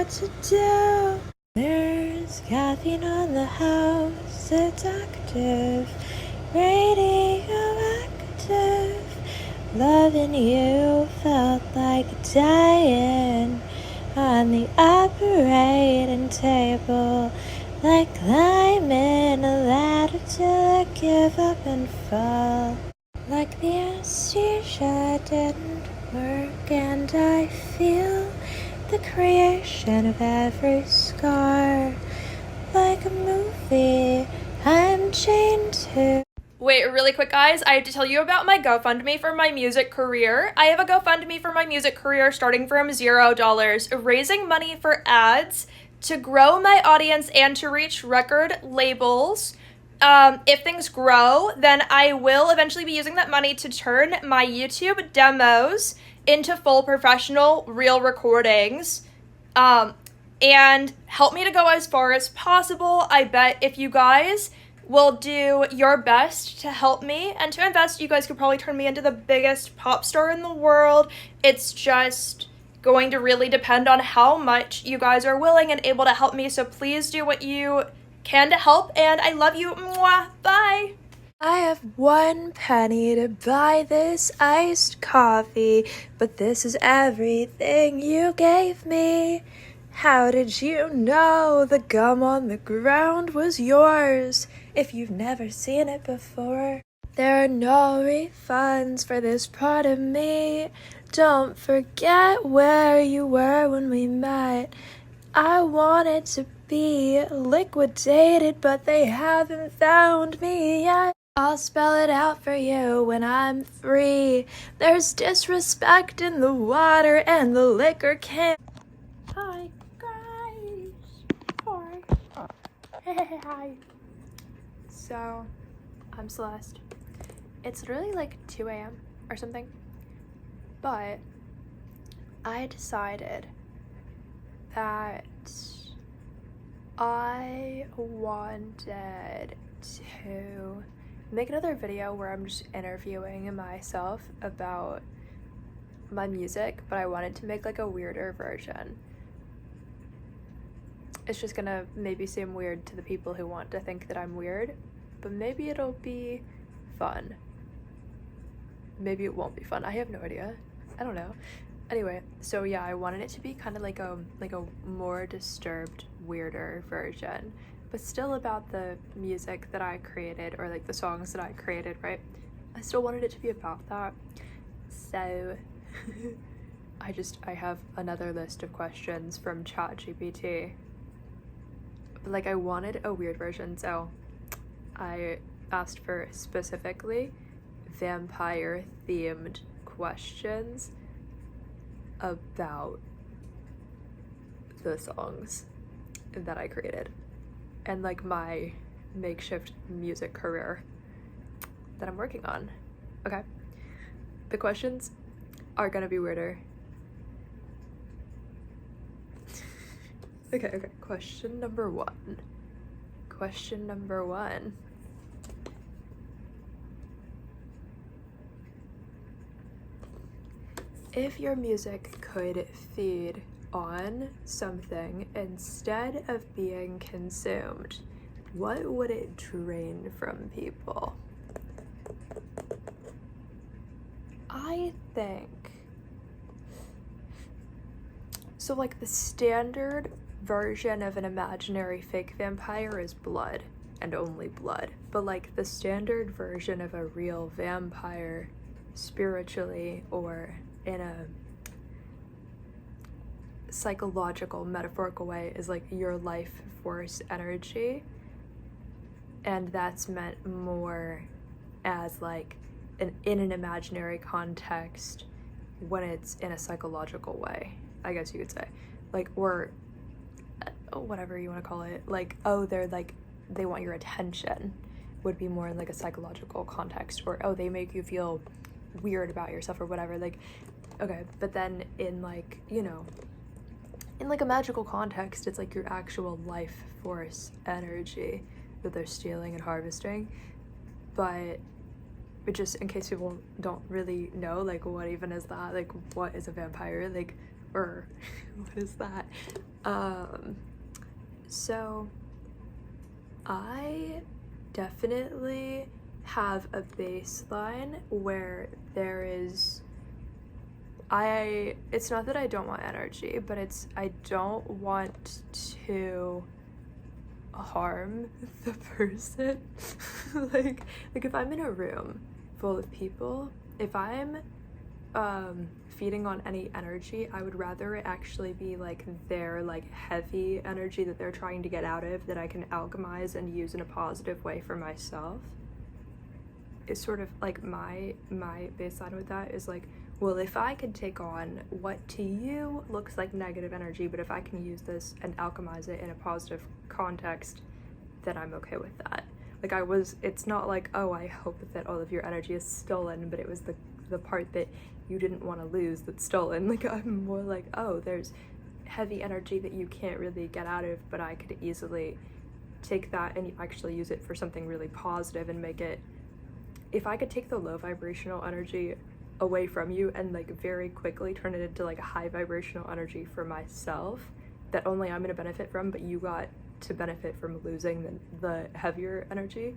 what to do. There's caffeine on the house, it's active, radioactive. Loving you felt like dying on the operating table, like climbing a ladder till I give up and fall. Like the anesthesia didn't work, and I feel the creation of every scar. Like a movie I'm chained to. Wait, really quick, guys, I have to tell you about my GoFundMe for my music career. I have a GoFundMe for my music career starting from $0, raising money for ads to grow my audience and to reach record labels. If things grow, then I will eventually be using that money to turn my YouTube demos into full professional real recordings. And help me to go as far as possible. I bet if you guys will do your best to help me and to invest, you guys could probably turn me into the biggest pop star in the world. It's just going to really depend on how much you guys are willing and able to help me. So please do what you can to help, and I love you. Mwah. Bye. I have 1 penny to buy this iced coffee, but this is everything you gave me. How did you know the gum on the ground was yours if you've never seen it before? There are no refunds for this part of me. Don't forget where you were when we met. I wanted to be liquidated, but they haven't found me yet. I'll spell it out for you when I'm free. There's disrespect in the water and the liquor can't. Hi, guys. Hi. So, I'm Celeste. It's literally like 2 a.m. or something. But I decided that I wanted to make another video where I'm just interviewing myself about my music, but I wanted to make like a weirder version. It's just gonna maybe seem weird to the people who want to think that I'm weird, but maybe it'll be fun. Maybe it won't be fun. I have no idea. I don't know. Anyway, so yeah, I wanted it to be kind of like a more disturbed, weirder version, but still about the music that I created, or like the songs that I created, right? I still wanted it to be about that. So I have another list of questions from ChatGPT. Like, I wanted a weird version, so I asked for specifically vampire themed questions about the songs that I created and like my makeshift music career that I'm working on. Okay, the questions are gonna be weirder. Okay, question number one. If your music could feed on something instead of being consumed, what would it drain from people? I think so, like the standard version of an imaginary fake vampire is blood and only blood, but like the standard version of a real vampire spiritually or in a psychological, metaphorical way is like your life force energy, and that's meant more as like in an imaginary context when it's in a psychological way, I guess you could say, like, or whatever you want to call it, like, oh, they're like, they want your attention would be more in like a psychological context, or oh, they make you feel weird about yourself or whatever, like, okay. But then in like, you know, in like a magical context, it's like your actual life force energy that they're stealing and harvesting. But but just in case people don't really know, like, what even is that? Like, what is a vampire? Like, or what is that? So I definitely have a baseline where there is, it's not that I don't want energy, but it's, I don't want to harm the person. like if I'm in a room full of people, if I'm feeding on any energy, I would rather it actually be like their like heavy energy that they're trying to get out of, that I can alchemize and use in a positive way for myself. It's sort of like my baseline with that is like, well, if I could take on what to you looks like negative energy, but if I can use this and alchemize it in a positive context, then I'm okay with that. Like it's not like, oh, I hope that all of your energy is stolen, but it was the part that you didn't want to lose that's stolen. Like, I'm more like, oh, there's heavy energy that you can't really get out of, but I could easily take that and actually use it for something really positive and make it, if I could take the low vibrational energy away from you and like very quickly turn it into like a high vibrational energy for myself that only I'm going to benefit from, but you got to benefit from losing the heavier energy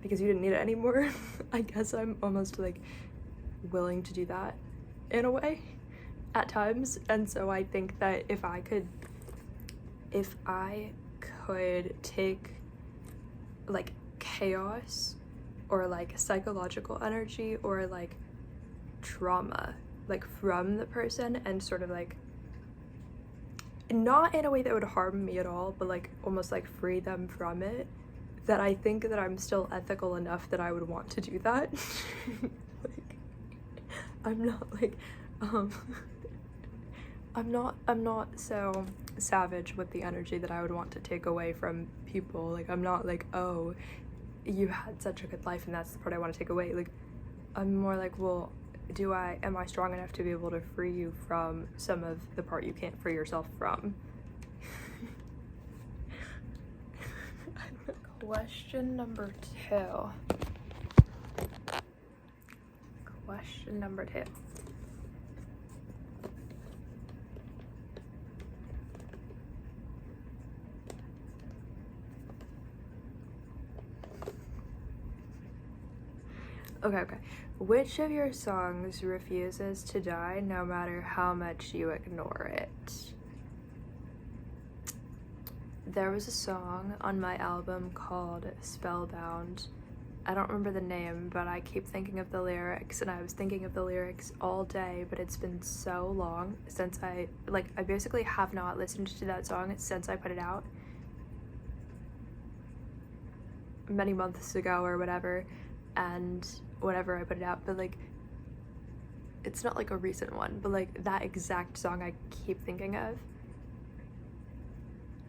because you didn't need it anymore. I guess I'm almost like willing to do that in a way at times. And so I think that if I could take like chaos or like psychological energy or like trauma like from the person and sort of like, not in a way that would harm me at all, but like almost like free them from it, that I think that I'm still ethical enough that I would want to do that. Like, I'm not like I'm not so savage with the energy that I would want to take away from people. Like, I'm not like, oh, you had such a good life and that's the part I want to take away. Like, I'm more like, well, am I strong enough to be able to free you from some of the part you can't free yourself from? Question number two. Okay. Which of your songs refuses to die no matter how much you ignore it? There was a song on my album called Spellbound. I don't remember the name, but I keep thinking of the lyrics, and I was thinking of the lyrics all day, but it's been so long since I basically have not listened to that song since I put it out many months ago or whatever, and whenever I put it out, but like, it's not like a recent one, but like that exact song I keep thinking of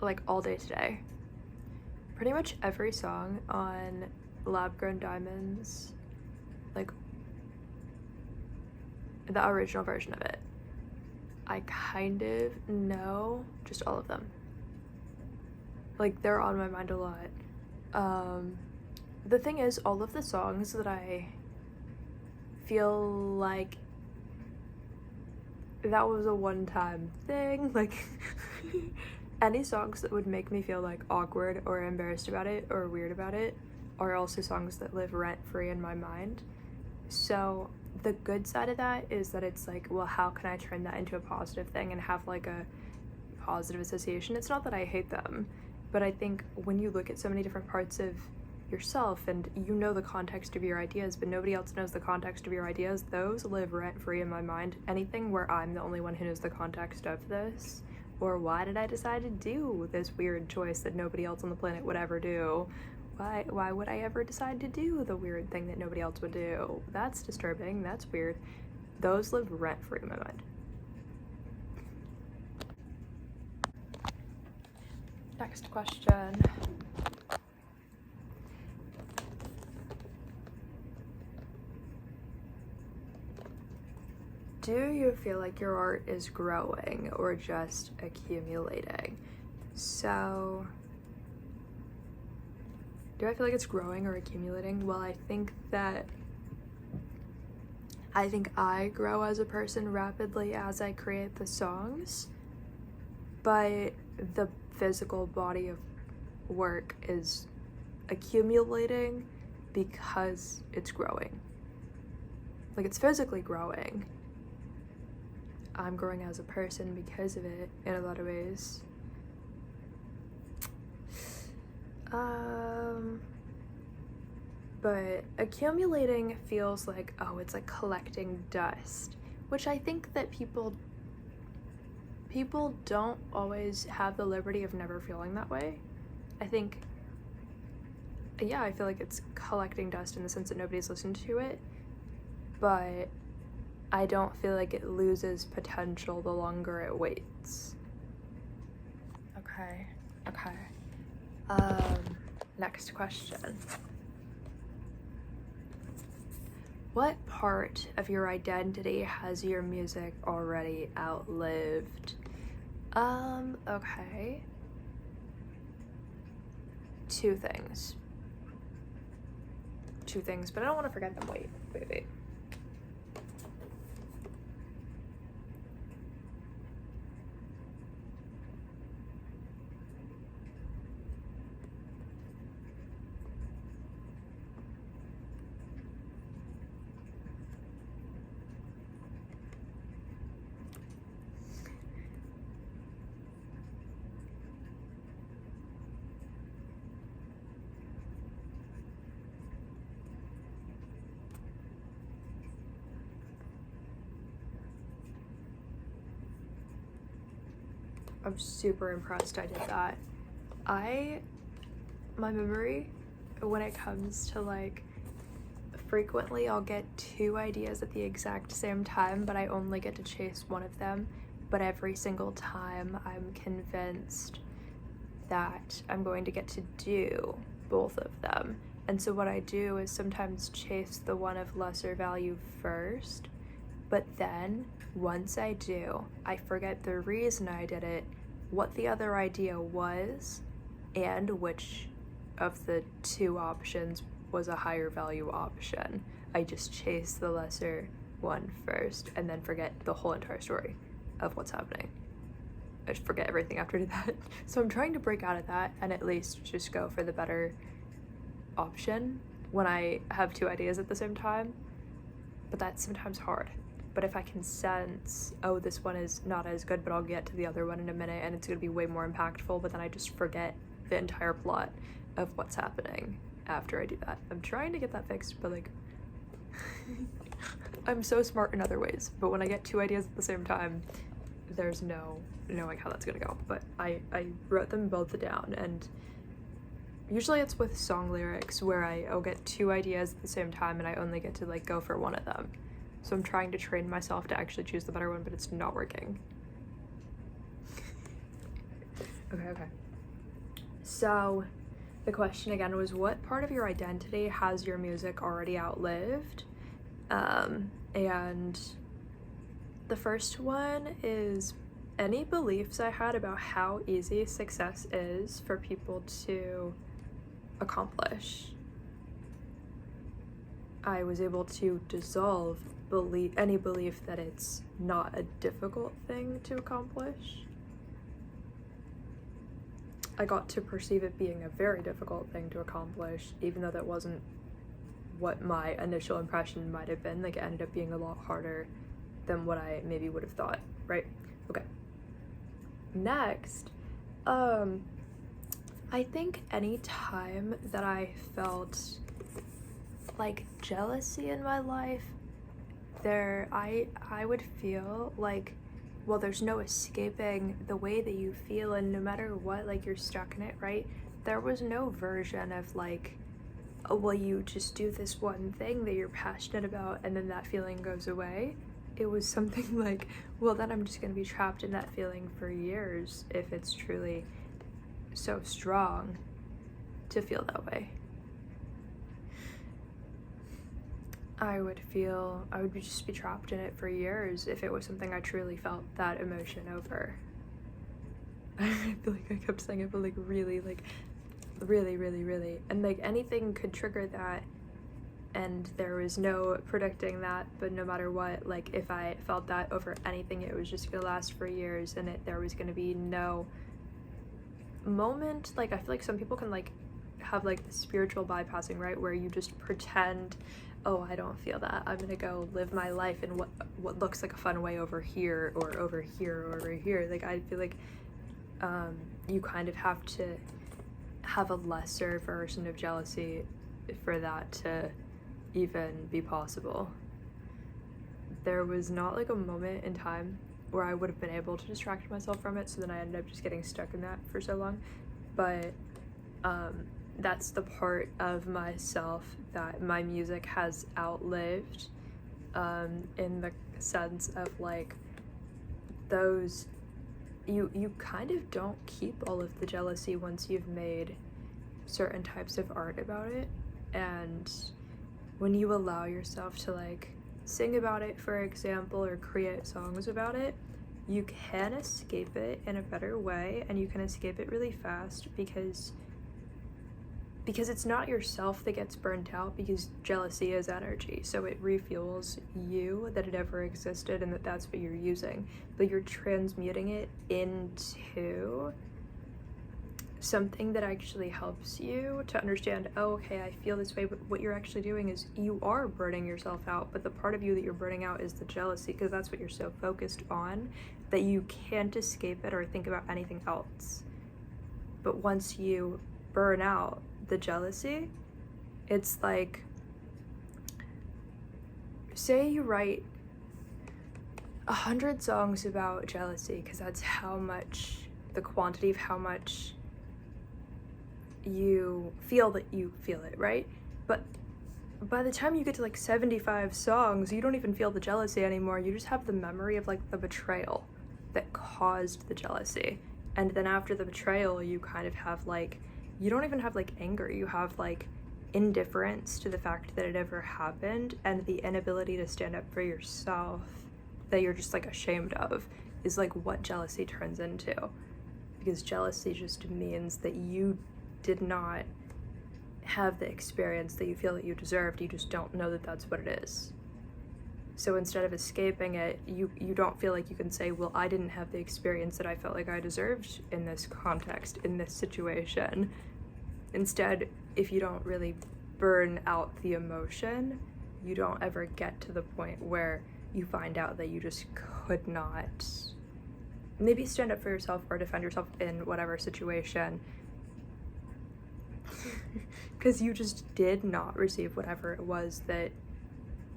like all day today. Pretty much every song on Lab Grown Diamonds, like the original version of it, I kind of know just all of them. Like, they're on my mind a lot. The thing is, all of the songs that I feel like that was a one-time thing, like any songs that would make me feel like awkward or embarrassed about it or weird about it are also songs that live rent-free in my mind. So the good side of that is that it's like, well, how can I turn that into a positive thing and have like a positive association? It's not that I hate them, but I think when you look at so many different parts of yourself and you know the context of your ideas, but nobody else knows the context of your ideas, those live rent-free in my mind. Anything where I'm the only one who knows the context of this, or why did I decide to do this weird choice that nobody else on the planet would ever do? Why would I ever decide to do the weird thing that nobody else would do? That's disturbing, that's weird. Those live rent-free in my mind. Next question. Do you feel like your art is growing or just accumulating? So, do I feel like it's growing or accumulating? Well, I think that I think I grow as a person rapidly as I create the songs, but the physical body of work is accumulating because it's growing. Like, it's physically growing. I'm growing as a person because of it in a lot of ways. But accumulating feels like, oh, it's like collecting dust, which I think that people don't always have the liberty of never feeling that way. I think, yeah, I feel like it's collecting dust in the sense that nobody's listened to it, but I don't feel like it loses potential the longer it waits. Okay. Next question. What part of your identity has your music already outlived? Okay. Two things, but I don't want to forget them. Wait. I'm super impressed I did that. My memory, when it comes to like, frequently I'll get two ideas at the exact same time, but I only get to chase one of them. But every single time I'm convinced that I'm going to get to do both of them. And so what I do is sometimes chase the one of lesser value first, but then once I do, I forget the reason I did it, what the other idea was, and which of the two options was a higher value option. I just chase the lesser one first and then forget the whole entire story of what's happening. I just forget everything after that. So I'm trying to break out of that and at least just go for the better option when I have two ideas at the same time, but that's sometimes hard. But if I can sense, oh, this one is not as good, but I'll get to the other one in a minute and it's gonna be way more impactful, but then I just forget the entire plot of what's happening after I do that. I'm trying to get that fixed, but like, I'm so smart in other ways, but when I get two ideas at the same time, there's no knowing how that's gonna go. But I wrote them both down, and usually it's with song lyrics where I'll get two ideas at the same time and I only get to like go for one of them. So I'm trying to train myself to actually choose the better one, but it's not working. Okay. So the question again was, what part of your identity has your music already outlived? And the first one is any beliefs I had about how easy success is for people to accomplish. I was able to dissolve any belief that it's not a difficult thing to accomplish. I got to perceive it being a very difficult thing to accomplish, even though that wasn't what my initial impression might have been. Like, it ended up being a lot harder than what I maybe would have thought, right? Okay. Next, I think any time that I felt like jealousy in my life, I would feel like, well, there's no escaping the way that you feel, and no matter what, like, you're stuck in it, right? There was no version of like, oh, well, you just do this one thing that you're passionate about and then that feeling goes away. It was something like, well, then I'm just gonna be trapped in that feeling for years if it's truly so strong to feel that way. I would just be trapped in it for years if it was something I truly felt that emotion over. I feel like I kept saying it, but like really, and like anything could trigger that and there was no predicting that, but no matter what, like, if I felt that over anything, it was just gonna last for years, and there was gonna be no moment. Like, I feel like some people can, like, have, like, the spiritual bypassing, right, where you just pretend, oh, I don't feel that, I'm gonna go live my life in what looks like a fun way over here, or over here, or over here. Like, I feel like you kind of have to have a lesser version of jealousy for that to even be possible. There was not, like, a moment in time where I would have been able to distract myself from it, so then I ended up just getting stuck in that for so long. But that's the part of myself that my music has outlived, in the sense of, like, those, you kind of don't keep all of the jealousy once you've made certain types of art about it. And when you allow yourself to, like, sing about it, for example, or create songs about it, you can escape it in a better way, and you can escape it really fast because it's not yourself that gets burnt out, because jealousy is energy, so it refuels you that it ever existed and that's what you're using, but you're transmuting it into something that actually helps you to understand, oh, okay, I feel this way, but what you're actually doing is you are burning yourself out, but the part of you that you're burning out is the jealousy, because that's what you're so focused on that you can't escape it or think about anything else. But once you burn out the jealousy, it's like, say you write 100 songs about jealousy, because that's how much, the quantity of how much you feel that you feel it, right? But by the time you get to, like, 75 songs, you don't even feel the jealousy anymore. You just have the memory of, like, the betrayal that caused the jealousy. And then after the betrayal, you kind of have, like, you don't even have, like, anger. You have, like, indifference to the fact that it ever happened, and the inability to stand up for yourself that you're just, like, ashamed of is, like, what jealousy turns into. Because jealousy just means that you did not have the experience that you feel that you deserved. You just don't know that that's what it is. So instead of escaping it, you don't feel like you can say, well, I didn't have the experience that I felt like I deserved in this context, in this situation. Instead, if you don't really burn out the emotion, you don't ever get to the point where you find out that you just could not maybe stand up for yourself or defend yourself in whatever situation, because you just did not receive whatever it was that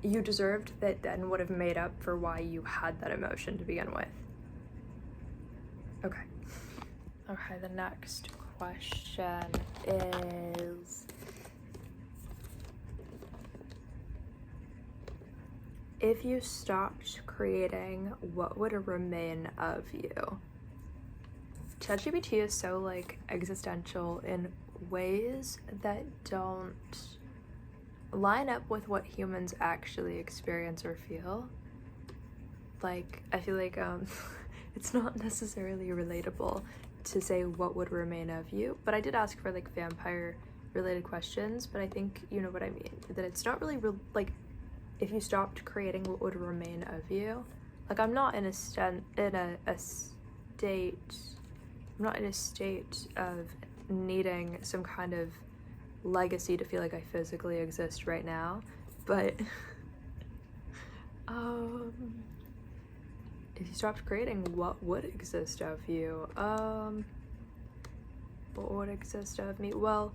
you deserved, that then would have made up for why you had that emotion to begin with. Okay, the next question is, if you stopped creating, what would remain of you? ChatGPT is so, like, existential in ways that don't line up with what humans actually experience or feel. Like, I feel like it's not necessarily relatable to say what would remain of you, but I did ask for, like, vampire related questions, but I think you know what I mean, that it's not really like, if you stopped creating, what would remain of you? Like, I'm not in a state of needing some kind of legacy to feel like I physically exist right now, but if you stopped creating, what would exist of you? What would exist of me? Well,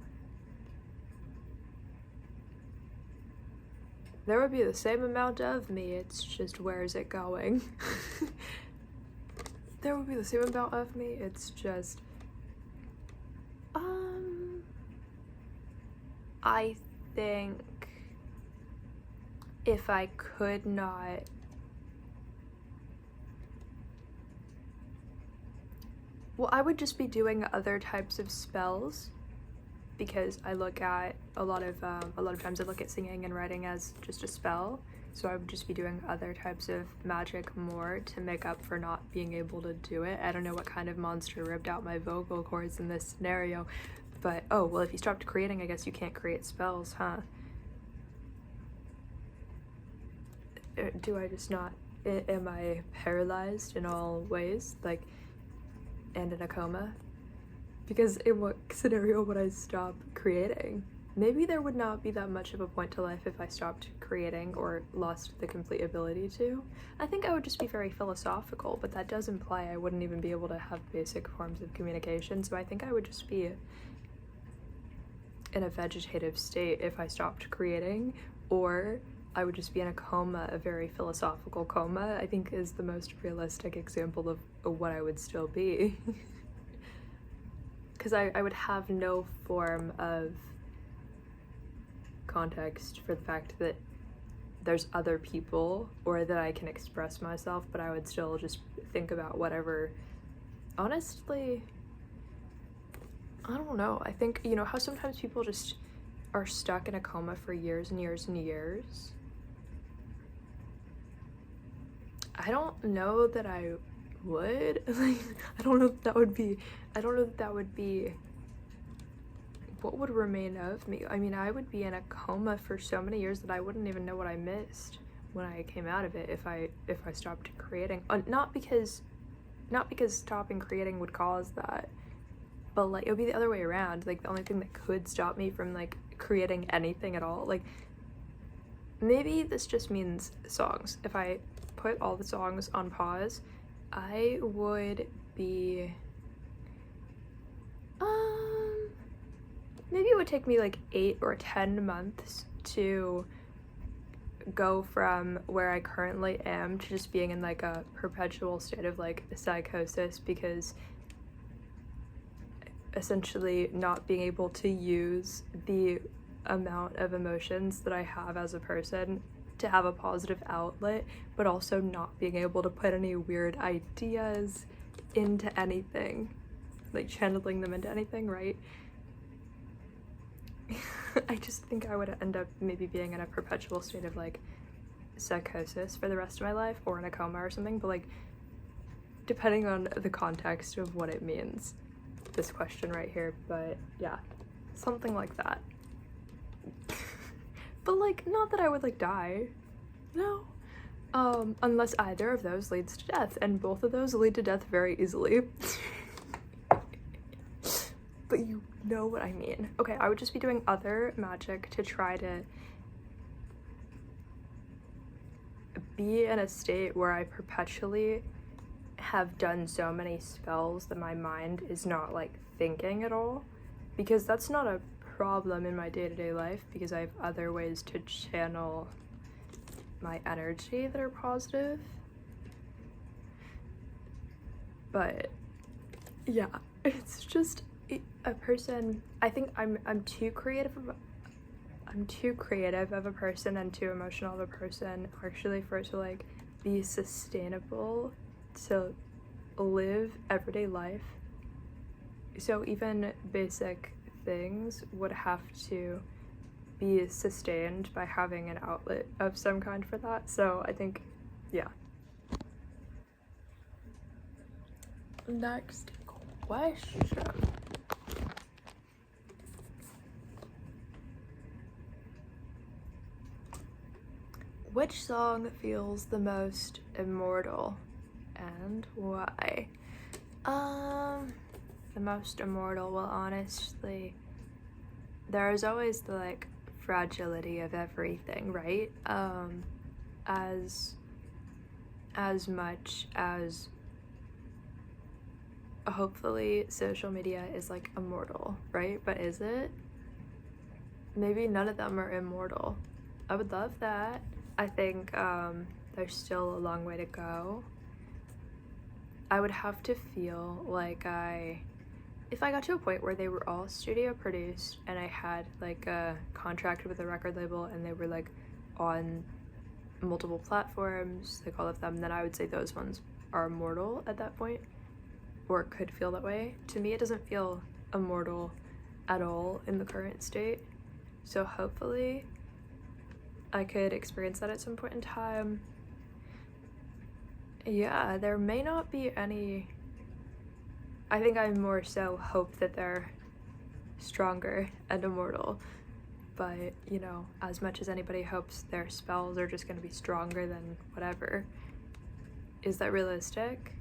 there would be the same amount of me, it's just, where is it going? There would be the same amount of me, it's just, I think if I could not, well, I would just be doing other types of spells, because I look at a lot of times I look at singing and writing as just a spell. So I would just be doing other types of magic more to make up for not being able to do it. I don't know what kind of monster ripped out my vocal cords in this scenario, but oh, well, if you stopped creating, I guess you can't create spells, huh? do I just not, am I paralyzed in all ways, like, and in a coma? Because in what scenario would I stop creating? Maybe there would not be that much of a point to life if I stopped creating or lost the complete ability to. I think I would just be very philosophical, but that does imply I wouldn't even be able to have basic forms of communication, so I think I would just be in a vegetative state if I stopped creating, or I would just be in a coma, a very philosophical coma, I think is the most realistic example of what I would still be. Because I would have no form of context for the fact that there's other people or that I can express myself, but I would still just think about whatever. Honestly, I don't know. I think, you know how sometimes people just are stuck in a coma for years and years and years? I don't know that I would. Like, I don't know if that would be, what would remain of me? I mean, I would be in a coma for so many years that I wouldn't even know what I missed when I came out of it if I stopped creating. Not because stopping creating would cause that, but like it would be the other way around. Like the only thing that could stop me from like creating anything at all, like maybe this just means songs. If I put all the songs on pause, I would be maybe it would take me like 8 or 10 months to go from where I currently am to just being in like a perpetual state of like psychosis, because essentially not being able to use the amount of emotions that I have as a person to have a positive outlet, but also not being able to put any weird ideas into anything, like channeling them into anything, right? I just think I would end up maybe being in a perpetual state of like psychosis for the rest of my life, or in a coma or something, but like depending on the context of what it means, this question right here, but yeah, something like that. But like, not that I would like die, no, unless either of those leads to death, and both of those lead to death very easily. But you know what I mean. Okay, I would just be doing other magic to try to be in a state where I perpetually have done so many spells that my mind is not like thinking at all, because that's not a problem in my day-to-day life, because I have other ways to channel my energy that are positive. But yeah, it's just a person, I think I'm too creative of a person and too emotional of a person actually for it to like be sustainable to live everyday life. So even basic things would have to be sustained by having an outlet of some kind for that. So I think, yeah. Next question. Which song feels the most immortal and why? The most immortal, well, honestly, there's always the like fragility of everything, right? As much as hopefully social media is like immortal, right? But is it? Maybe none of them are immortal. I would love that. I think there's still a long way to go. I would have to feel like if I got to a point where they were all studio produced and I had like a contract with a record label and they were like on multiple platforms, like all of them, then I would say those ones are immortal at that point, or could feel that way. To me, it doesn't feel immortal at all in the current state. So hopefully I could experience that at some point in time. Yeah, there may not be any. I think I more so hope that they're stronger and immortal. But, you know, as much as anybody hopes their spells are just going to be stronger than whatever, is that realistic?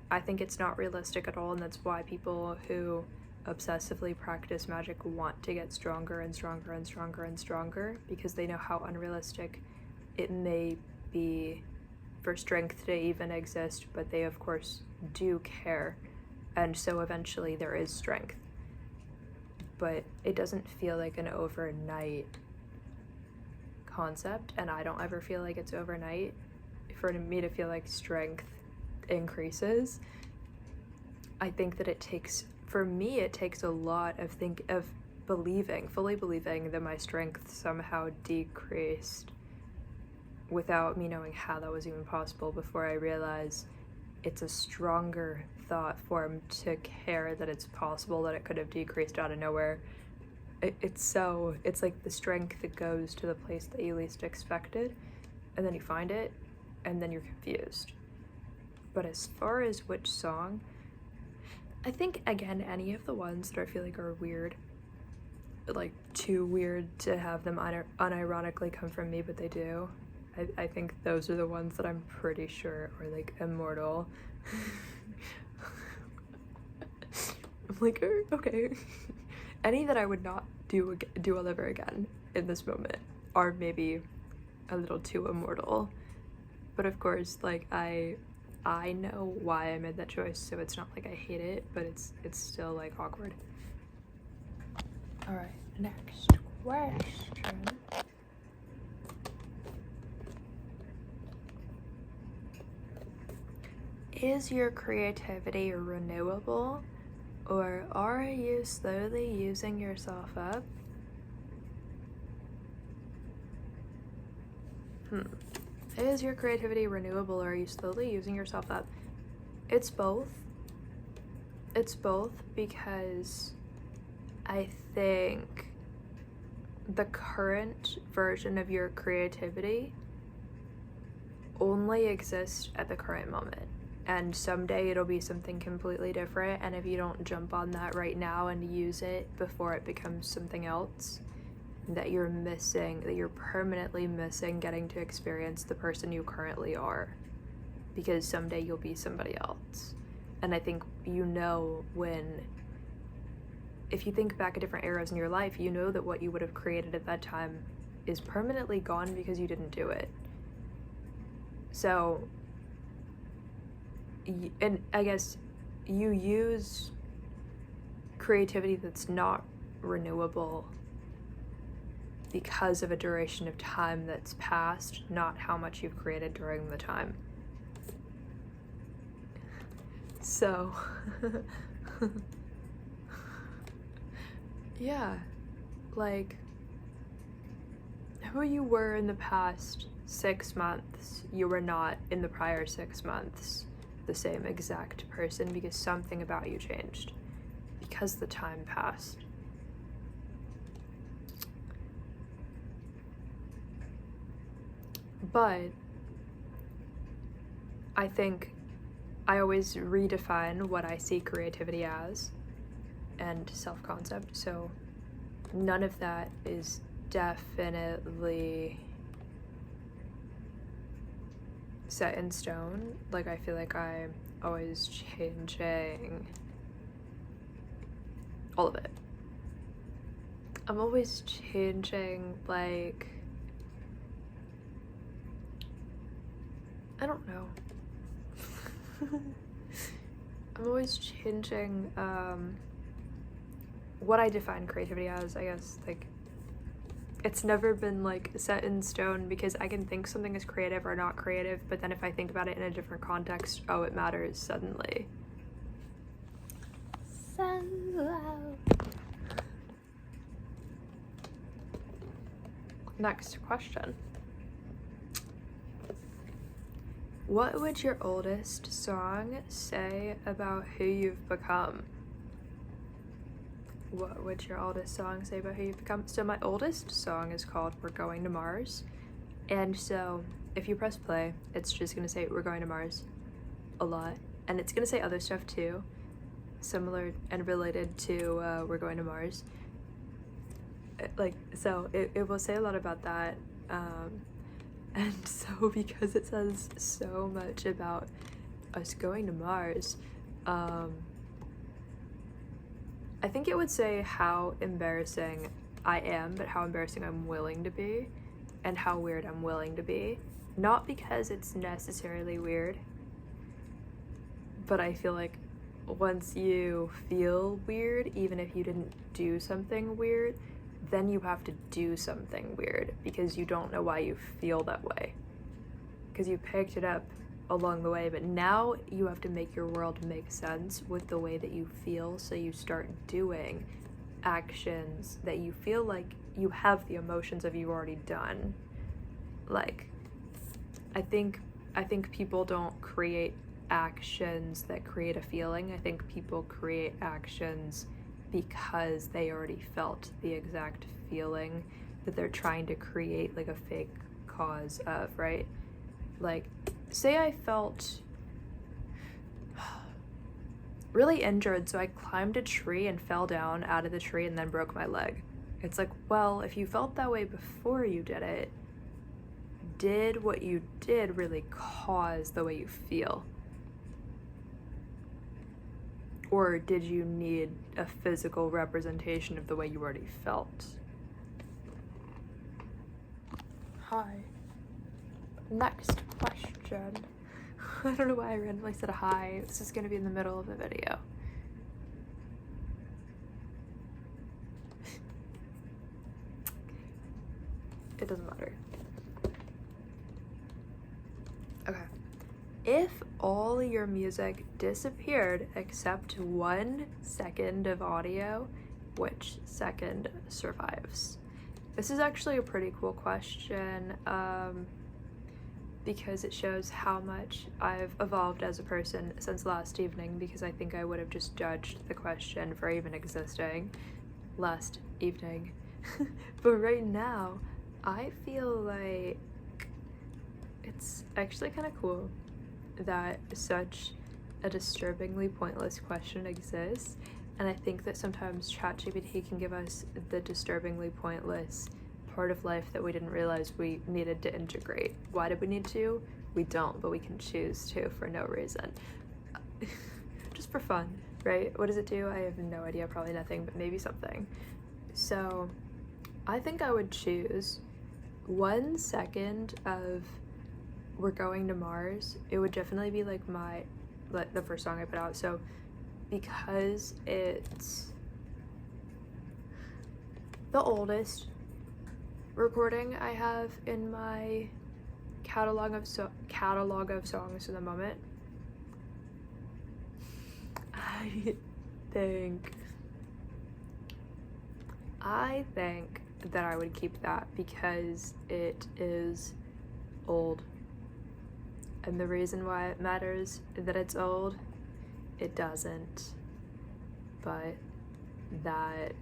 I think it's not realistic at all, and that's why people who obsessively practice magic want to get stronger and stronger and stronger and stronger, because they know how unrealistic it may be for strength to even exist, but they of course do care, and so eventually there is strength. But it doesn't feel like an overnight concept, and I don't ever feel like it's overnight for me to feel like strength increases. I think that it takes, for me, it takes a lot of fully believing that my strength somehow decreased without me knowing how that was even possible, before I realize it's a stronger thought form to care that it's possible that it could have decreased out of nowhere. It's like the strength that goes to the place that you least expected, and then you find it, and then you're confused. But as far as which song, I think, again, any of the ones that I feel like are weird, like too weird to have them unironically come from me, but they do. I think those are the ones that I'm pretty sure are like immortal. I'm like, okay. Any that I would not do all over again in this moment are maybe a little too immortal. But of course, like, I know why I made that choice, so it's not like I hate it, but it's still like awkward. All right, next question. Is your creativity renewable, or are you slowly using yourself up? Is your creativity renewable, or are you slowly using yourself up? It's both. It's both, because I think the current version of your creativity only exists at the current moment. And someday it'll be something completely different, and if you don't jump on that right now and use it before it becomes something else, that you're permanently missing getting to experience the person you currently are, because someday you'll be somebody else. And I think, you know, if you think back at different eras in your life, you know that what you would have created at that time is permanently gone because you didn't do it. So, and I guess you use creativity that's not renewable because of a duration of time that's passed, not how much you've created during the time. So, yeah, like, who you were in the past 6 months, you were not in the prior 6 months the same exact person, because something about you changed, because the time passed. But I think I always redefine what I see creativity as and self-concept, so none of that is definitely set in stone. Like, I feel like I'm always changing all of it. I'm always changing, like, I don't know. I'm always changing what I define creativity as, I guess. Like, it's never been like set in stone, because I can think something is creative or not creative, but then if I think about it in a different context, oh, it matters suddenly. Next question. What would your oldest song say about who you've become? What would your oldest song say about who you've become? So my oldest song is called We're Going to Mars. And so if you press play, it's just gonna say We're Going to Mars a lot. And it's gonna say other stuff too, similar and related to We're Going to Mars. like, so it will say a lot about that. And so because it says so much about us going to Mars, I think it would say how embarrassing I am, but how embarrassing I'm willing to be, and how weird I'm willing to be. Not because it's necessarily weird, but I feel like once you feel weird, even if you didn't do something weird, then you have to do something weird because you don't know why you feel that way. Because you picked it up along the way, but now you have to make your world make sense with the way that you feel, so you start doing actions that you feel like you have the emotions of you already done. Like, I think people don't create actions that create a feeling. I think people create actions because they already felt the exact feeling that they're trying to create like a fake cause of, right? Like, say I felt really injured, so I climbed a tree and fell down out of the tree and then broke my leg. It's like, well, if you felt that way before you did it, did what you did really cause the way you feel? Or did you need a physical representation of the way you already felt? Hi. Next question. I don't know why I randomly said hi. This is gonna be in the middle of the video. It doesn't matter. Okay. If all your music disappeared except 1 second of audio, which second survives? This is actually a pretty cool question, because it shows how much I've evolved as a person since last evening, because I think I would have just judged the question for even existing last evening. But right now, I feel like it's actually kind of cool that such a disturbingly pointless question exists, and I think that sometimes ChatGPT can give us the disturbingly pointless part of life that we didn't realize we needed to integrate. Why did we need to? We don't, but we can choose to for no reason. Just for fun, right? What does it do? I have no idea, probably nothing, but maybe something. So I think I would choose 1 second of We're Going to Mars. It would definitely be like the first song I put out. So because it's the oldest recording I have in my catalog of songs in the moment, I think that I would keep that because it is old. And the reason why it matters that it's old, it doesn't. But that,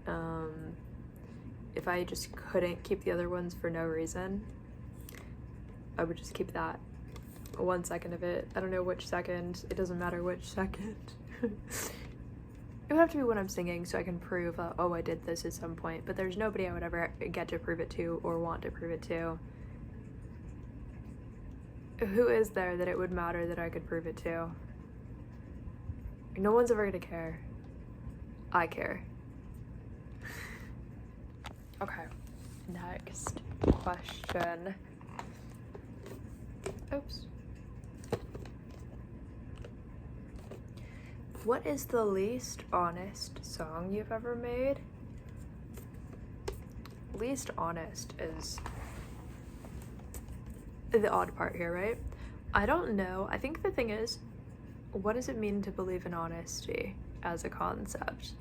if I just couldn't keep the other ones for no reason, I would just keep that 1 second of it. I don't know which second, it doesn't matter which second. It would have to be when I'm singing so I can prove, oh, I did this at some point, but there's nobody I would ever get to prove it to or want to prove it to. Who is there that it would matter that I could prove it to? No one's ever gonna care. I care. Okay, next question. Oops. What is the least honest song you've ever made? Least honest is the odd part here, right? I don't know. I think the thing is, what does it mean to believe in honesty as a concept?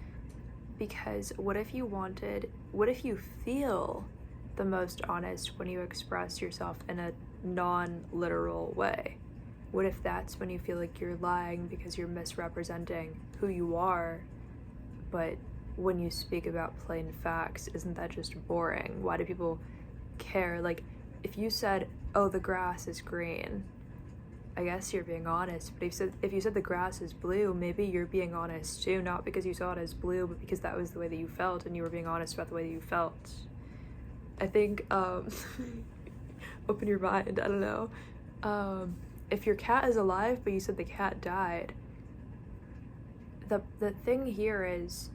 Because what if you feel the most honest when you express yourself in a non-literal way? What if that's when you feel like you're lying because you're misrepresenting who you are, but when you speak about plain facts, isn't that just boring? Why do people care? Like, if you said, oh, the grass is green, I guess you're being honest. But if you said the grass is blue, maybe you're being honest too, not because you saw it as blue, but because that was the way that you felt and you were being honest about the way that you felt. I think, open your mind, I don't know. If your cat is alive, but you said the cat died, the thing here is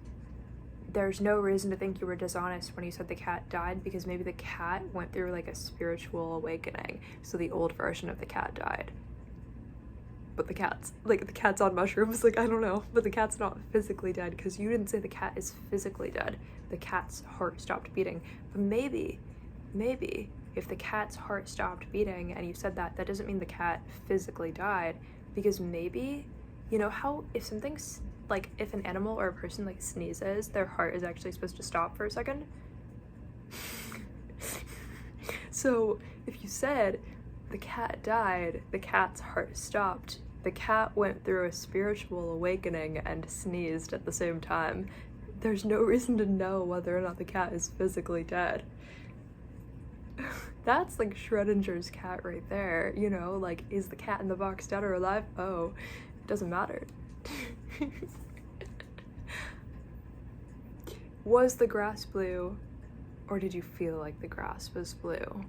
there's no reason to think you were dishonest when you said the cat died, because maybe the cat went through like a spiritual awakening, so the old version of the cat died. But the cat's on mushrooms, like, I don't know, but the cat's not physically dead, because you didn't say the cat is physically dead. The cat's heart stopped beating. But maybe, if the cat's heart stopped beating and you said that, that doesn't mean the cat physically died, because maybe, you know how if something's, like, if an animal or a person, like, sneezes, their heart is actually supposed to stop for a second? So, if you said the cat died, the cat's heart stopped, the cat went through a spiritual awakening and sneezed at the same time, there's no reason to know whether or not the cat is physically dead. That's like Schrodinger's cat right there, you know, like, is the cat in the box dead or alive? Oh, it doesn't matter. Was the grass blue, or did you feel like the grass was blue?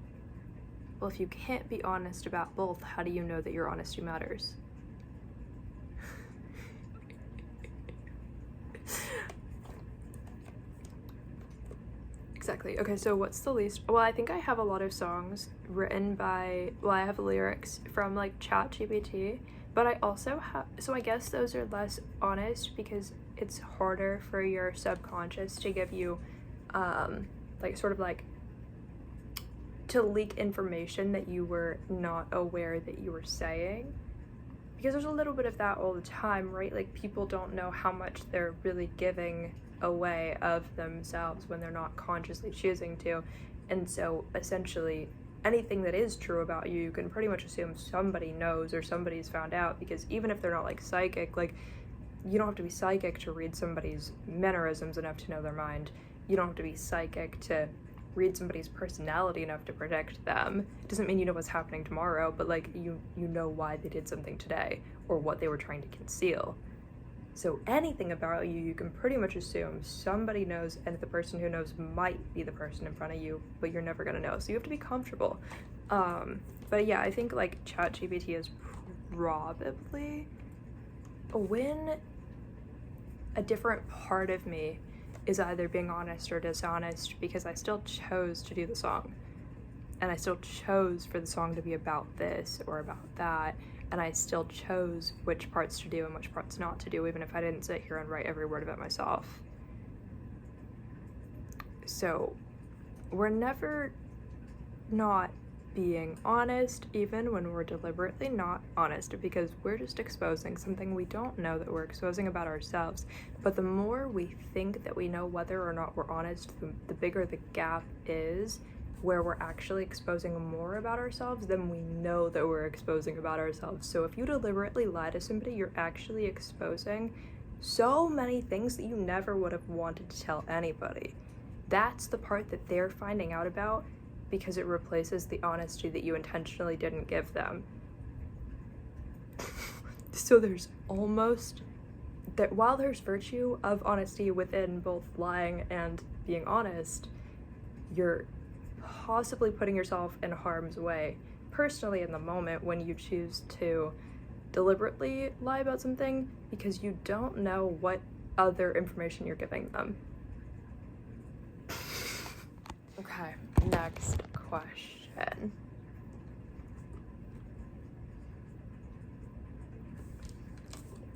Well, if you can't be honest about both, how do you know that your honesty matters? Exactly. Okay, so what's the least... Well, I think I have a lot of songs written by... Well, I have lyrics from, like, ChatGPT, but I also have... So I guess those are less honest because it's harder for your subconscious to give you, like, sort of, like, to leak information that you were not aware that you were saying. Because there's a little bit of that all the time, right? Like, people don't know how much they're really giving away of themselves when they're not consciously choosing to. And so essentially anything that is true about you, you can pretty much assume somebody knows or somebody's found out, because even if they're not, like, psychic, like, you don't have to be psychic to read somebody's mannerisms enough to know their mind. You don't have to be psychic to read somebody's personality enough to predict them. It doesn't mean you know what's happening tomorrow, but, like, you know why they did something today or what they were trying to conceal. So anything about you, you can pretty much assume somebody knows, and the person who knows might be the person in front of you, but you're never gonna know. So you have to be comfortable. But yeah, I think, like, ChatGPT is probably when a different part of me is either being honest or dishonest, because I still chose to do the song. And I still chose for the song to be about this or about that. And I still chose which parts to do and which parts not to do, even if I didn't sit here and write every word of it myself. So we're never not being honest, even when we're deliberately not honest, because we're just exposing something we don't know that we're exposing about ourselves. But the more we think that we know whether or not we're honest, the bigger the gap is where we're actually exposing more about ourselves than we know that we're exposing about ourselves. So if you deliberately lie to somebody, you're actually exposing so many things that you never would have wanted to tell anybody. That's the part that they're finding out about, because it replaces the honesty that you intentionally didn't give them. So there's almost that, while there's virtue of honesty within both lying and being honest, you're possibly putting yourself in harm's way personally in the moment when you choose to deliberately lie about something, because you don't know what other information you're giving them. Okay, next question.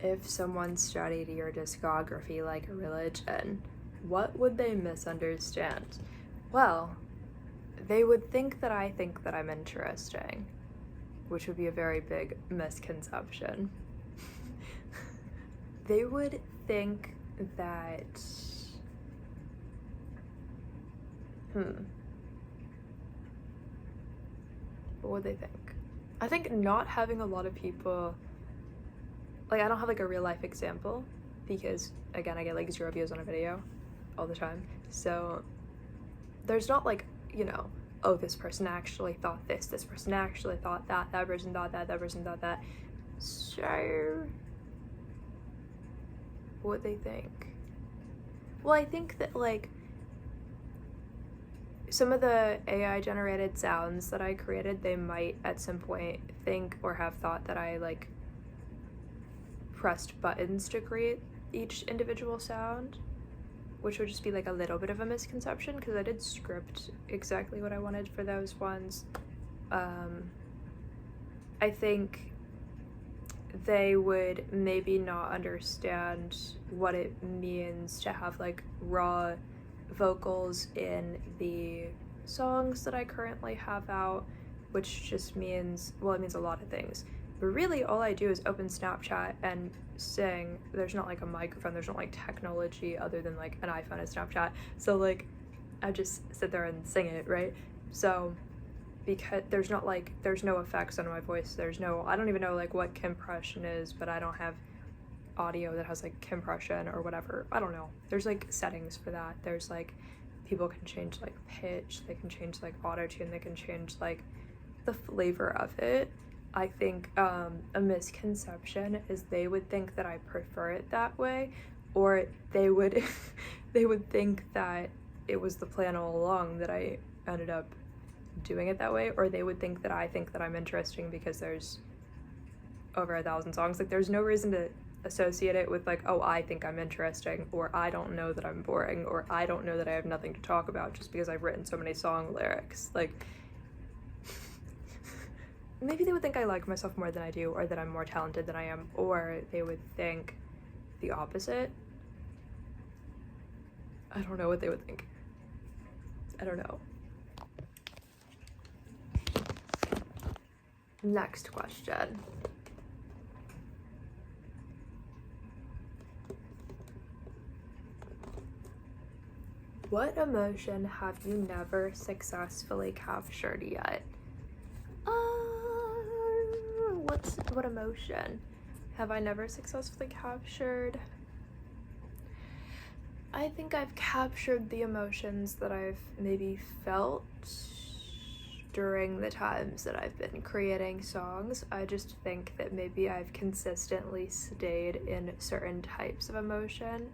If someone studied your discography like a religion, what would they misunderstand? Well, they would think that I think that I'm interesting, which would be a very big misconception. They would think that, what would they think? I think not having a lot of people, like, I don't have, like, a real life example, because, again, I get, like, 0 views on a video all the time, so there's not, like, you know, oh, this person actually thought this person actually thought that person thought that person thought that. So what they think. Well, I think that like some of the AI generated sounds that I created, they might at some point think or have thought that I like pressed buttons to create each individual sound, which would just be like a little bit of a misconception because I did script exactly what I wanted for those ones. I think they would maybe not understand what it means to have like raw vocals in the songs that I currently have out, which just means, well, it means a lot of things. But really all I do is open Snapchat and sing. There's not like a microphone, there's not like technology other than like an iPhone and Snapchat. So like I just sit there and sing it, right? So because there's no effects on my voice. I don't even know like what compression is, but I don't have audio that has like compression or whatever. I don't know. There's like settings for that. There's like people can change like pitch, they can change like auto tune, they can change like the flavor of it. I think a misconception is they would think that I prefer it that way, or they would they would think that it was the plan all along that I ended up doing it that way, or they would think that I think that I'm interesting because there's over 1,000 songs. Like there's no reason to associate it with like, oh, I think I'm interesting, or I don't know that I'm boring, or I don't know that I have nothing to talk about just because I've written so many song lyrics. Like maybe they would think I like myself more than I do, or that I'm more talented than I am, or they would think the opposite. I don't know what they would think. I don't know. Next question. What emotion have you never successfully captured yet? What emotion have I never successfully captured? I think I've captured the emotions that I've maybe felt during the times that I've been creating songs. I just think that maybe I've consistently stayed in certain types of emotion,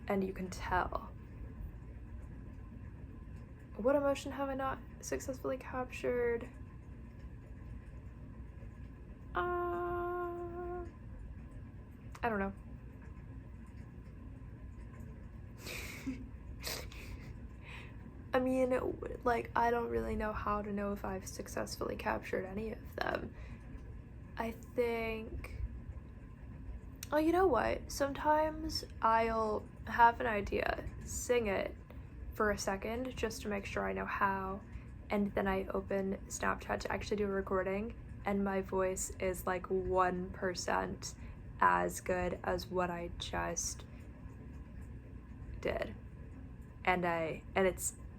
and you can tell. What emotion have I not successfully captured? I don't know. I mean, like, I don't really know how to know if I've successfully captured any of them. I think, oh, you know what? Sometimes I'll have an idea, sing it for a second just to make sure I know how, and then I open Snapchat to actually do a recording, and my voice is like 1% as good as what I just did. And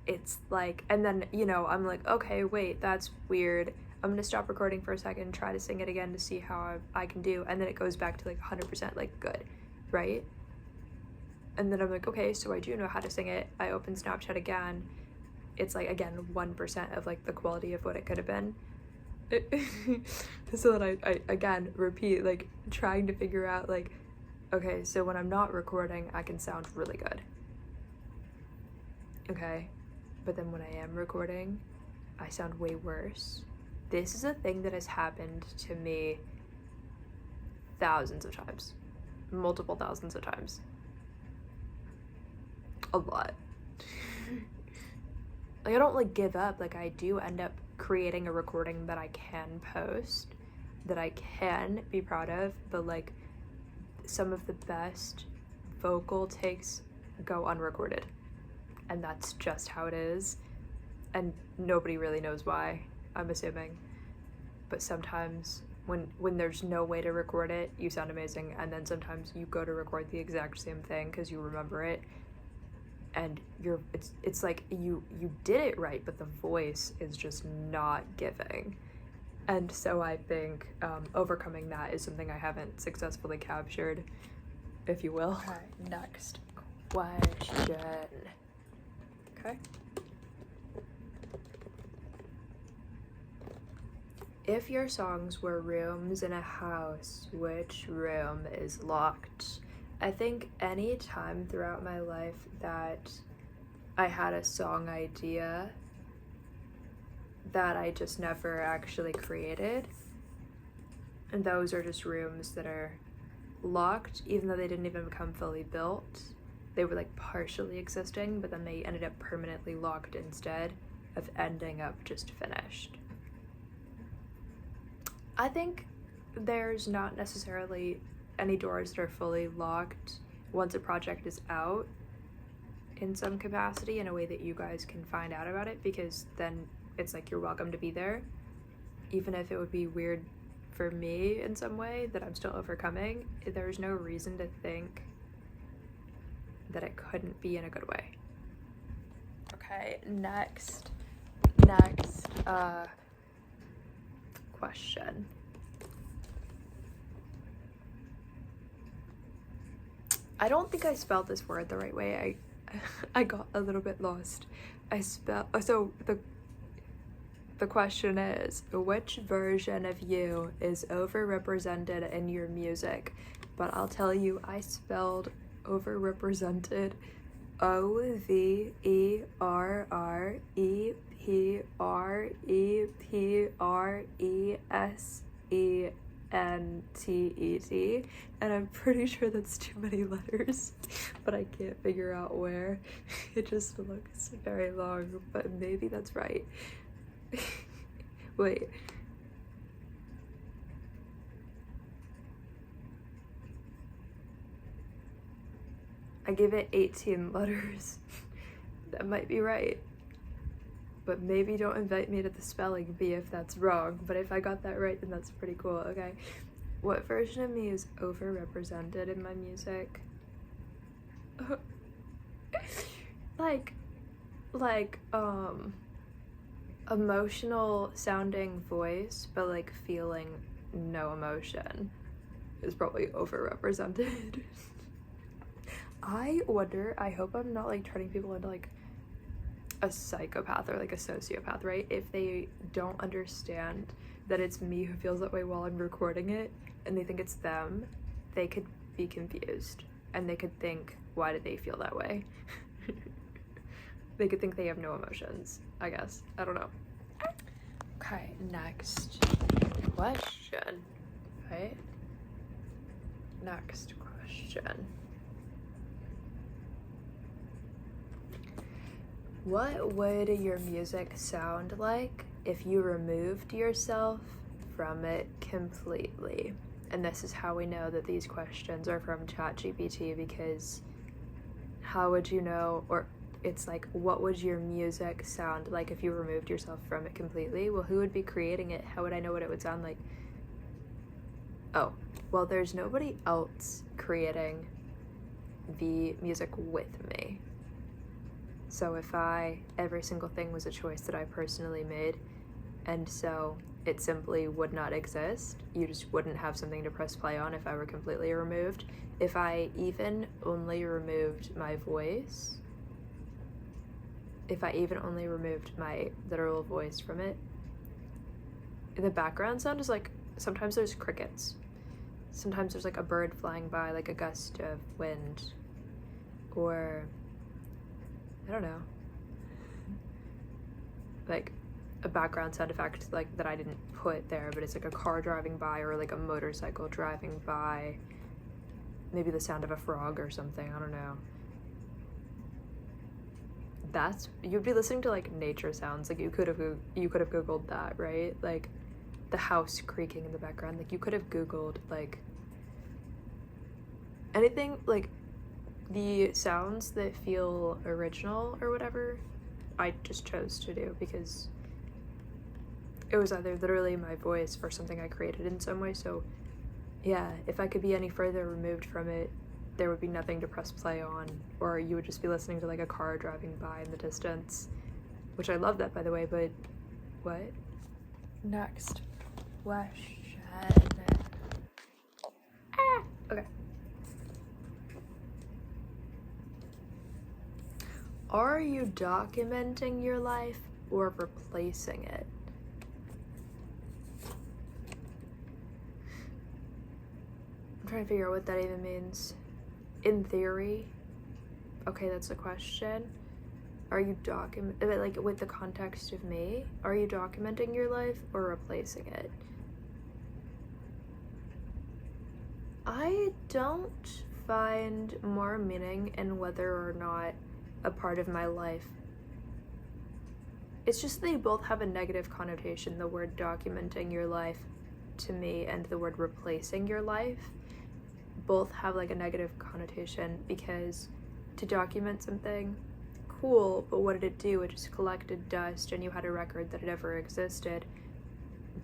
it's like, and then, you know, I'm like, okay, wait, that's weird. I'm gonna stop recording for a second, try to sing it again to see how I can do, and then it goes back to like 100% like good, right? And then I'm like, okay, so I do know how to sing it. I open Snapchat again. It's like, again, 1% of like the quality of what it could have been. So then I again repeat, like trying to figure out like, okay, so when I'm not recording, I can sound really good. Okay, but then when I am recording, I sound way worse. This is a thing that has happened to me thousands of times, multiple thousands of times. A lot. Like, I don't like give up. Like, I do end up creating a recording that I can post, that I can be proud of, but like some of the best vocal takes go unrecorded, and that's just how it is, and nobody really knows why, I'm assuming. But sometimes when there's no way to record it, you sound amazing, and then sometimes you go to record the exact same thing because you remember it, and it's like you did it right, but the voice is just not giving. And so I think overcoming that is something I haven't successfully captured, if you will. Okay, next question. Okay. if your songs were rooms in a house, which room is locked? I think any time throughout my life that I had a song idea that I just never actually created, and those are just rooms that are locked, even though they didn't even become fully built. They were like partially existing, but then they ended up permanently locked instead of ending up just finished. I think there's not necessarily any doors that are fully locked once a project is out in some capacity, in a way that you guys can find out about it, because then it's like you're welcome to be there, even if it would be weird for me in some way that I'm still overcoming. There's no reason to think that it couldn't be in a good way. Okay, next question. I don't think I spelled this word the right way. I got a little bit lost. So the question is, which version of you is overrepresented in your music? But I'll tell you, I spelled overrepresented OVEREPRESENTED, and I'm pretty sure that's too many letters, but I can't figure out where. It just looks very long, but maybe that's right. Wait. I give it 18 letters. That might be right. But maybe don't invite me to the spelling bee if that's wrong. But if I got that right, then that's pretty cool, okay? What version of me is overrepresented in my music? like, emotional sounding voice, but like feeling no emotion is probably overrepresented. I wonder, I hope I'm not like turning people into like a psychopath or like a sociopath, right? If they don't understand that it's me who feels that way while I'm recording it and they think it's them, they could be confused and they could think, why did they feel that way? They could think they have no emotions, I guess. I don't know. Okay, next question, right? Next question. What would your music sound like if you removed yourself from it completely? And this is how we know that these questions are from ChatGPT, because how would you know, or it's like, what would your music sound like if you removed yourself from it completely? Well, who would be creating it? How would I know what it would sound like? Oh, well, there's nobody else creating the music with me. So if every single thing was a choice that I personally made, and so it simply would not exist, you just wouldn't have something to press play on if I were completely removed. If I even only removed my voice, if I even only removed my literal voice from it, the background sound is like, sometimes there's crickets. Sometimes there's like a bird flying by, like a gust of wind, or I don't know, like a background sound effect like that I didn't put there, but it's like a car driving by or like a motorcycle driving by, maybe the sound of a frog or something, I don't know. You'd be listening to like nature sounds, like you could have googled that, right? Like the house creaking in the background, like you could have googled like anything, like the sounds that feel original or whatever. I just chose to do because it was either literally my voice or something I created in some way. So yeah, if I could be any further removed from it, there would be nothing to press play on, or you would just be listening to like a car driving by in the distance, which I love that, by the way. But what? Next question. Okay. Are you documenting your life or replacing it? I'm trying to figure out what that even means. In theory, okay, that's the question. Are you like with the context of me? Are you documenting your life or replacing it? I don't find more meaning in whether or not a part of my life. It's just they both have a negative connotation, the word documenting your life to me and the word replacing your life both have like a negative connotation, because to document something, cool, but what did it do? It just collected dust and you had a record that it ever existed,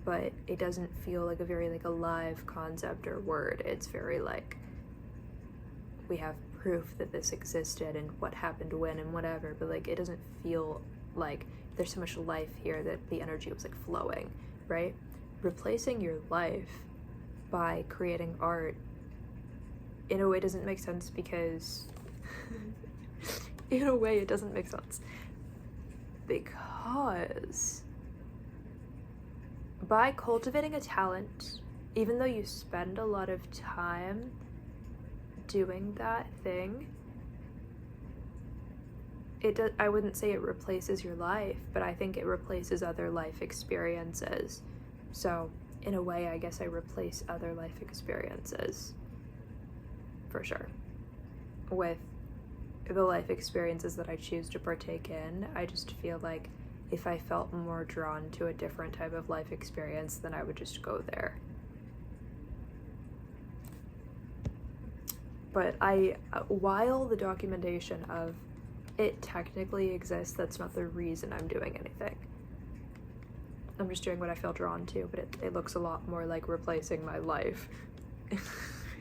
but it doesn't feel like a very like alive concept or word. It's very like, we have proof that this existed and what happened when and whatever, but like it doesn't feel like there's so much life here that the energy was like flowing, right? Replacing your life by creating art in a way doesn't make sense, because in a way it doesn't make sense because by cultivating a talent, even though you spend a lot of time doing that thing, I wouldn't say it replaces your life, but I think it replaces other life experiences. So in a way, I guess I replace other life experiences for sure with the life experiences that I choose to partake in. I just feel like if I felt more drawn to a different type of life experience, then I would just go there. But while the documentation of it technically exists, that's not the reason I'm doing anything. I'm just doing what I feel drawn to, but it looks a lot more like replacing my life.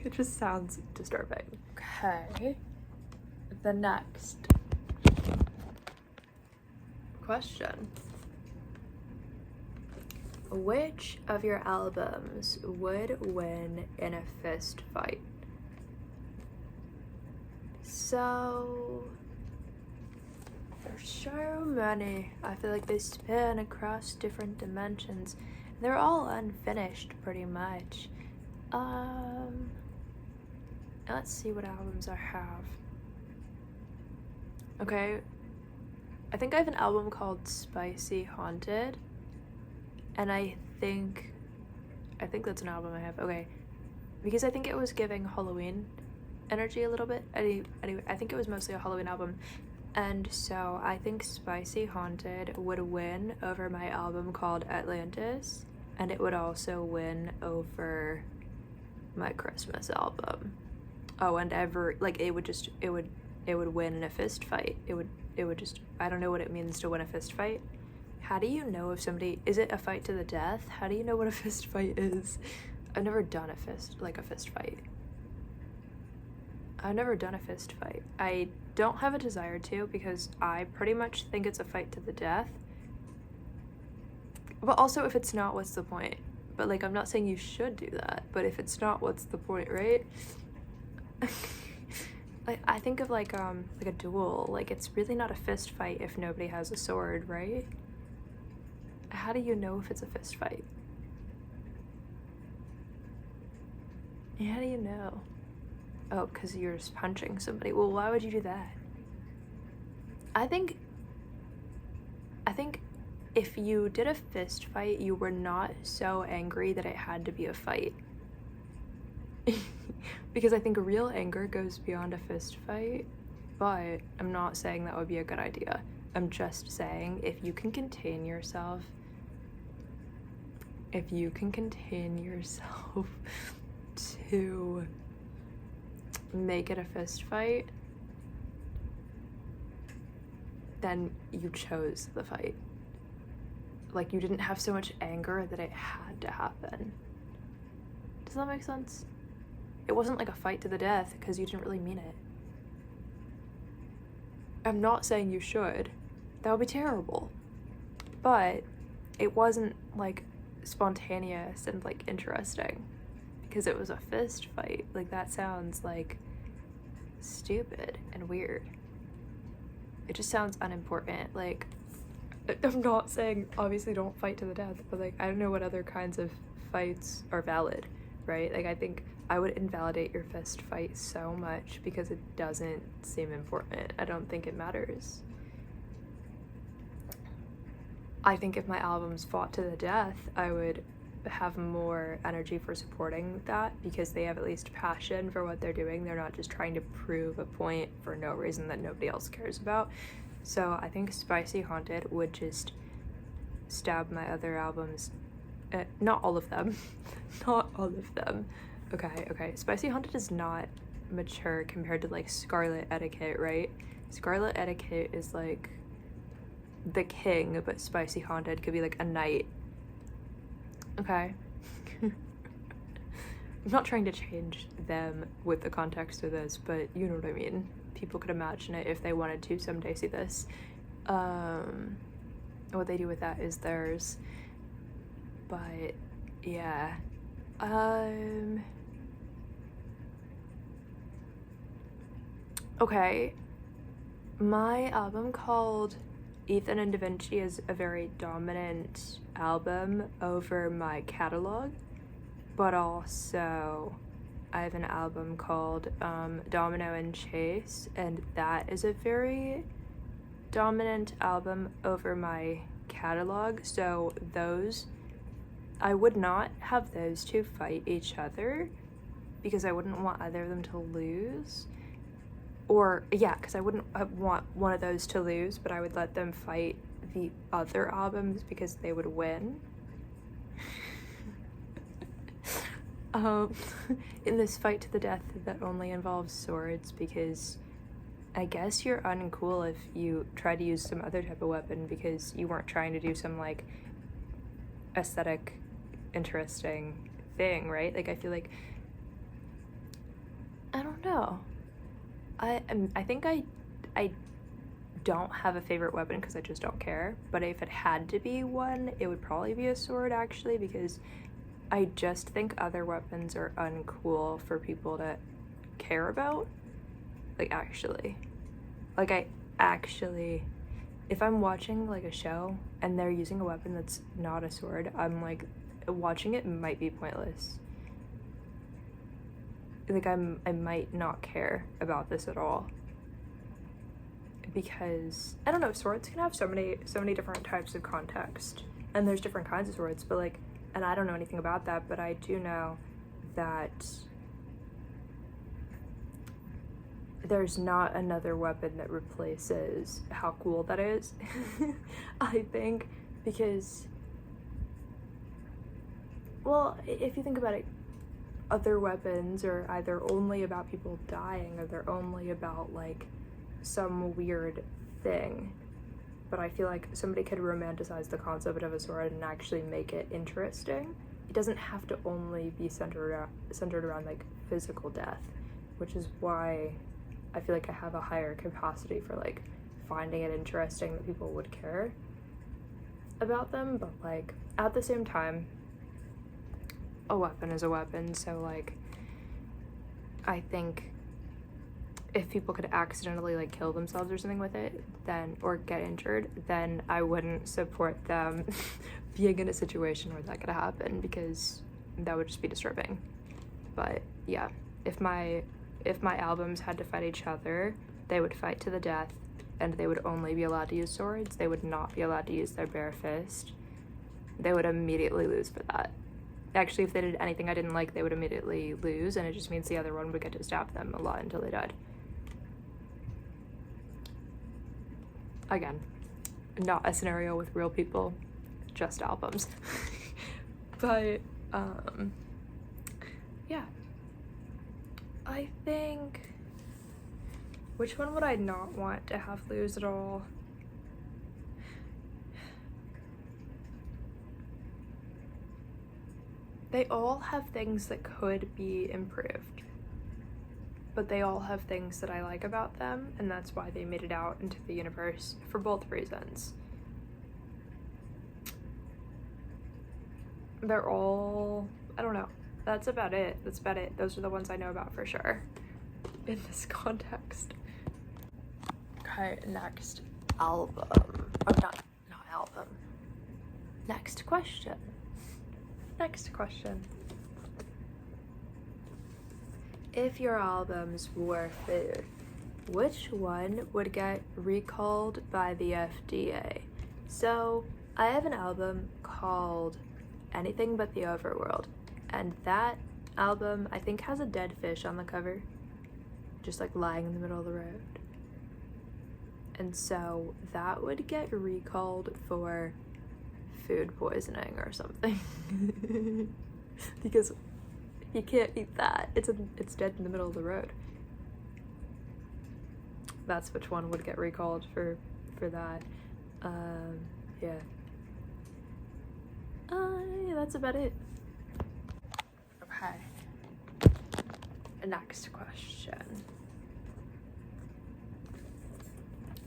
It just sounds disturbing. Okay. The next question. Which of your albums would win in a fist fight? So there's so many. I feel like they span across different dimensions. They're all unfinished pretty much. Let's see what albums I have. Okay, I think I have an album called Spicy Haunted, and I think that's an album I have. Okay, because I think it was giving Halloween energy a little bit. Anyway, I think it was mostly a Halloween album, and so I think Spicy Haunted would win over my album called Atlantis, and it would also win over my Christmas album. Oh, and it would win in a fist fight. It would just, I don't know what it means to win a fist fight. How do you know if somebody, is it a fight to the death? How do you know what a fist fight is? I've never done a fist fight. I've never done a fist fight. I don't have a desire to, because I pretty much think it's a fight to the death. But also, if it's not, what's the point? But like, I'm not saying you should do that, but if it's not, what's the point, right? I think of like a duel. Like, it's really not a fist fight if nobody has a sword, right? How do you know if it's a fist fight? How do you know? Oh, because you're just punching somebody. Well, why would you do that? I think if you did a fist fight, you were not so angry that it had to be a fight. Because I think real anger goes beyond a fist fight, but I'm not saying that would be a good idea. I'm just saying if you can contain yourself to make it a fist fight, then you chose the fight. Like, you didn't have so much anger that it had to happen. Does that make sense? It wasn't like a fight to the death because you didn't really mean it. I'm not saying you should. That would be terrible. But it wasn't like spontaneous and like interesting because it was a fist fight. Like, that sounds like stupid and weird. It just sounds unimportant. Like, I'm not saying obviously don't fight to the death, but like, I don't know what other kinds of fights are valid, right? Like, I think I would invalidate your fist fight so much because it doesn't seem important. I don't think it matters. I think if my albums fought to the death, I would have more energy for supporting that because they have at least passion for what they're doing. They're not just trying to prove a point for no reason that nobody else cares about. So I think Spicy Haunted would just stab my other albums. Not all of them. Not all of them. Okay. Spicy Haunted is not mature compared to like Scarlet Etiquette, right? Scarlet Etiquette is like the king, but Spicy Haunted could be like a knight. Okay. I'm not trying to change them with the context of this, but you know what I mean. People could imagine it if they wanted to someday see this. What they do with that is theirs. But yeah. Okay. My album called Ethan and Da Vinci is a very dominant album over my catalog, but also I have an album called Domino and Chase, and that is a very dominant album over my catalog. So those, I would not have those two fight each other because I wouldn't want either of them to lose. Or, yeah, because I wouldn't want one of those to lose, but I would let them fight the other albums because they would win. In this fight to the death that only involves swords, because I guess you're uncool if you try to use some other type of weapon because you weren't trying to do some, like, aesthetic, interesting thing, right? Like, I feel like, I don't know. I think I don't have a favorite weapon because I just don't care, but if it had to be one, it would probably be a sword, actually, because I just think other weapons are uncool for people to care about. Like, actually. Like, if I'm watching, like, a show and they're using a weapon that's not a sword, I'm like, watching it might be pointless. Like, I might not care about this at all. Because, I don't know, swords can have so many different types of context. And there's different kinds of swords, but, like, and I don't know anything about that, but I do know that there's not another weapon that replaces how cool that is. I think, because, well, if you think about it, other weapons are either only about people dying or they're only about, like, some weird thing. But I feel like somebody could romanticize the concept of a sword and actually make it interesting. It doesn't have to only be centered around like physical death, which is why I feel like I have a higher capacity for like finding it interesting that people would care about them. But like at the same time, a weapon is a weapon, so like I think if people could accidentally like kill themselves or something with it, then, or get injured, then I wouldn't support them being in a situation where that could happen, because that would just be disturbing. But yeah, if my albums had to fight each other, they would fight to the death, and they would only be allowed to use swords. They would not be allowed to use their bare fist. They would immediately lose for that. Actually, if they did anything I didn't like, they would immediately lose, and it just means the other one would get to stab them a lot until they died. Again, not a scenario with real people, just albums. But, yeah. I think, which one would I not want to have lose at all? They all have things that could be improved, but they all have things that I like about them, and that's why they made it out into the universe, for both reasons. They're all, I don't know, that's about it. Those are the ones I know about for sure in this context. Okay, next album, or not album. Next question. If your albums were food, which one would get recalled by the FDA? So, I have an album called Anything But the Overworld, and that album I think has a dead fish on the cover, just like lying in the middle of the road. And so that would get recalled for food poisoning or something. Because you can't eat that. It's dead in the middle of the road. That's which one would get recalled for that. Yeah. Yeah, that's about it. Okay. Next question.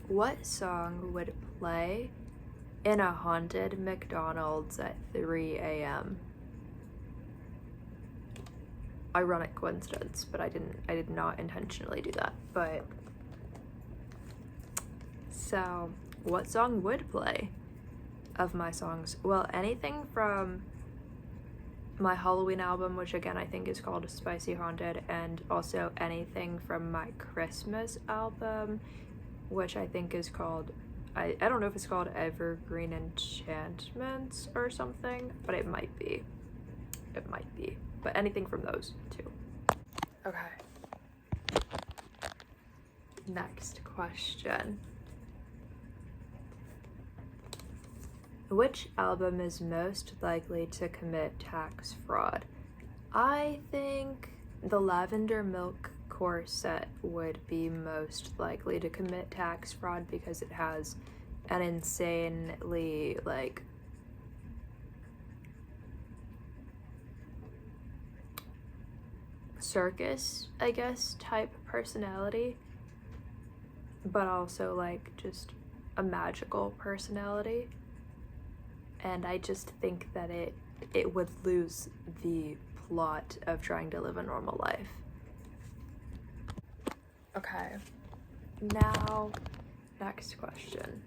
What song would play in a haunted McDonald's at 3 a.m.? Ironic coincidence, but I did not intentionally do that. But so, what song would play of my songs? Well, anything from my Halloween album, which again I think is called Spicy Haunted, and also anything from my Christmas album, which I think is called, I don't know if it's called Evergreen Enchantments or something, but it might be. It might be. But anything from those two. Okay. Next question. Which album is most likely to commit tax fraud? I think the Lavender Milk Corset would be most likely to commit tax fraud because it has an insanely, like, circus, I guess, type personality, but also, like, just a magical personality. And I just think that it would lose the plot of trying to live a normal life. Okay, now, next question.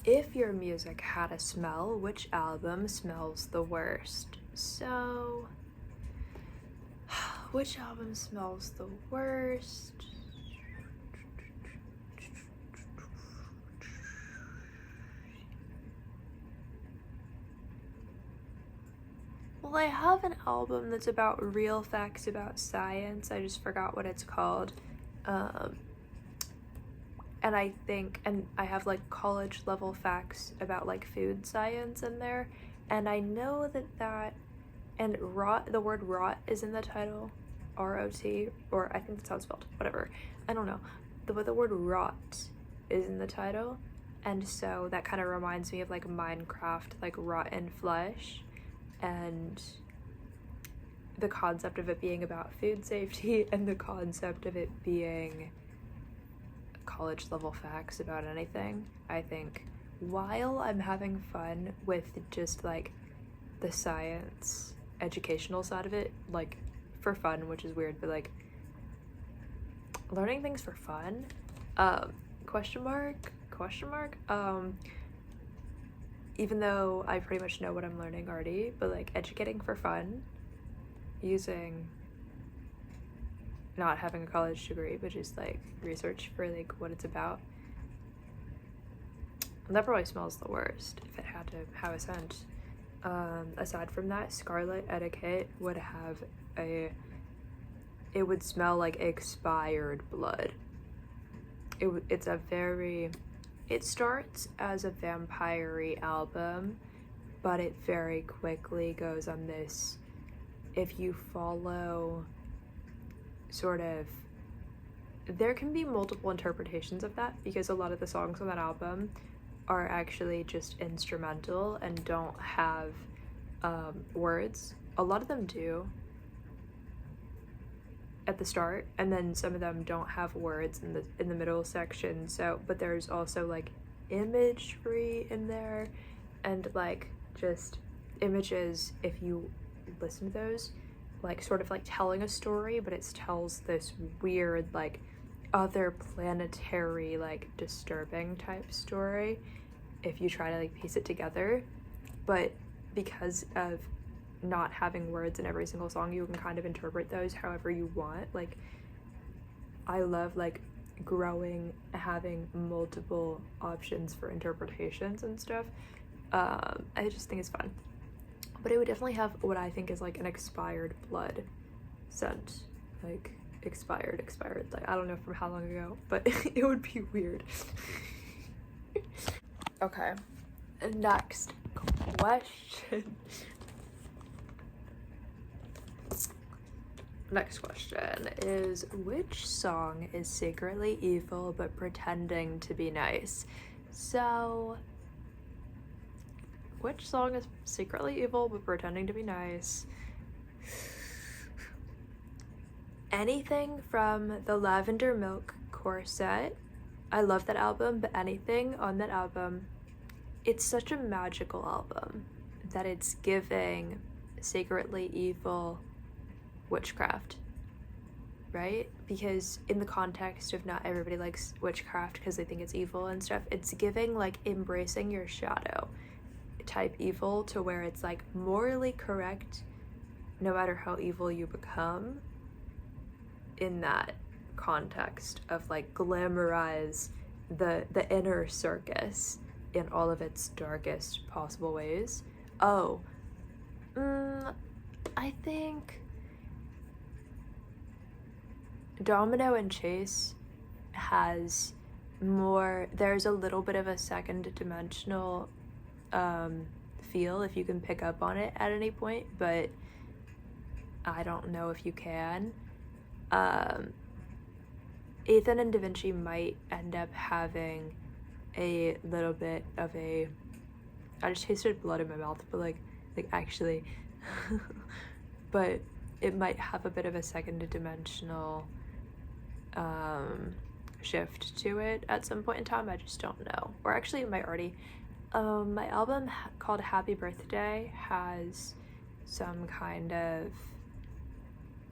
If your music had a smell, which album smells the worst? So, which album smells the worst? Well, I have an album that's about real facts about science. I just forgot what it's called. And I think, and I have like college level facts about like food science in there. And I know that, and rot, the word rot is in the title, R-O-T, or I think that's how it's spelled, whatever. I don't know. But the word rot is in the title. And so that kind of reminds me of like Minecraft, like rotten flesh. And the concept of it being about food safety and the concept of it being college level facts about anything. I think while I'm having fun with just like the science educational side of it, like for fun, which is weird, but like learning things for fun, question mark, even though I pretty much know what I'm learning already, but like educating for fun, using not having a college degree, but just like research for like what it's about. And that probably smells the worst if it had to have a scent. Aside from that, Scarlet Etiquette would have it would smell like expired blood. It starts as a vampire-y album, but it very quickly goes on this, if you follow sort of, there can be multiple interpretations of that because a lot of the songs on that album are actually just instrumental and don't have words. A lot of them do at the start, and then some of them don't have words in the middle section. So, but there's also like imagery in there, and like just images, if you listen to those, like sort of like telling a story, but it tells this weird like other planetary like disturbing type story if you try to like piece it together. But because of not having words in every single song, you can kind of interpret those however you want. Like, I love like growing, having multiple options for interpretations and stuff. I just think it's fun. But it would definitely have what I think is like an expired blood scent. Like expired. Like, I don't know from how long ago, but it would be weird. Okay, next question. Next question is, which song is secretly evil but pretending to be nice? So, which song is secretly evil but pretending to be nice? Anything from the Lavender Milk Corset. I love that album, but anything on that album, it's such a magical album that it's giving secretly evil witchcraft, right? Because in the context of not everybody likes witchcraft because they think it's evil and stuff, it's giving like embracing your shadow type evil, to where it's like morally correct no matter how evil you become, in that context of like glamorize the inner circus in all of its darkest possible ways. I think Domino and Chase has more, there's a little bit of a second dimensional feel, if you can pick up on it at any point, but I don't know if you can. Ethan and Da Vinci might end up having a little bit of a, I just tasted blood in my mouth, but like actually, but it might have a bit of a second dimensional shift to it at some point in time. I just don't know. Or actually it might already. My album called Happy Birthday has some kind of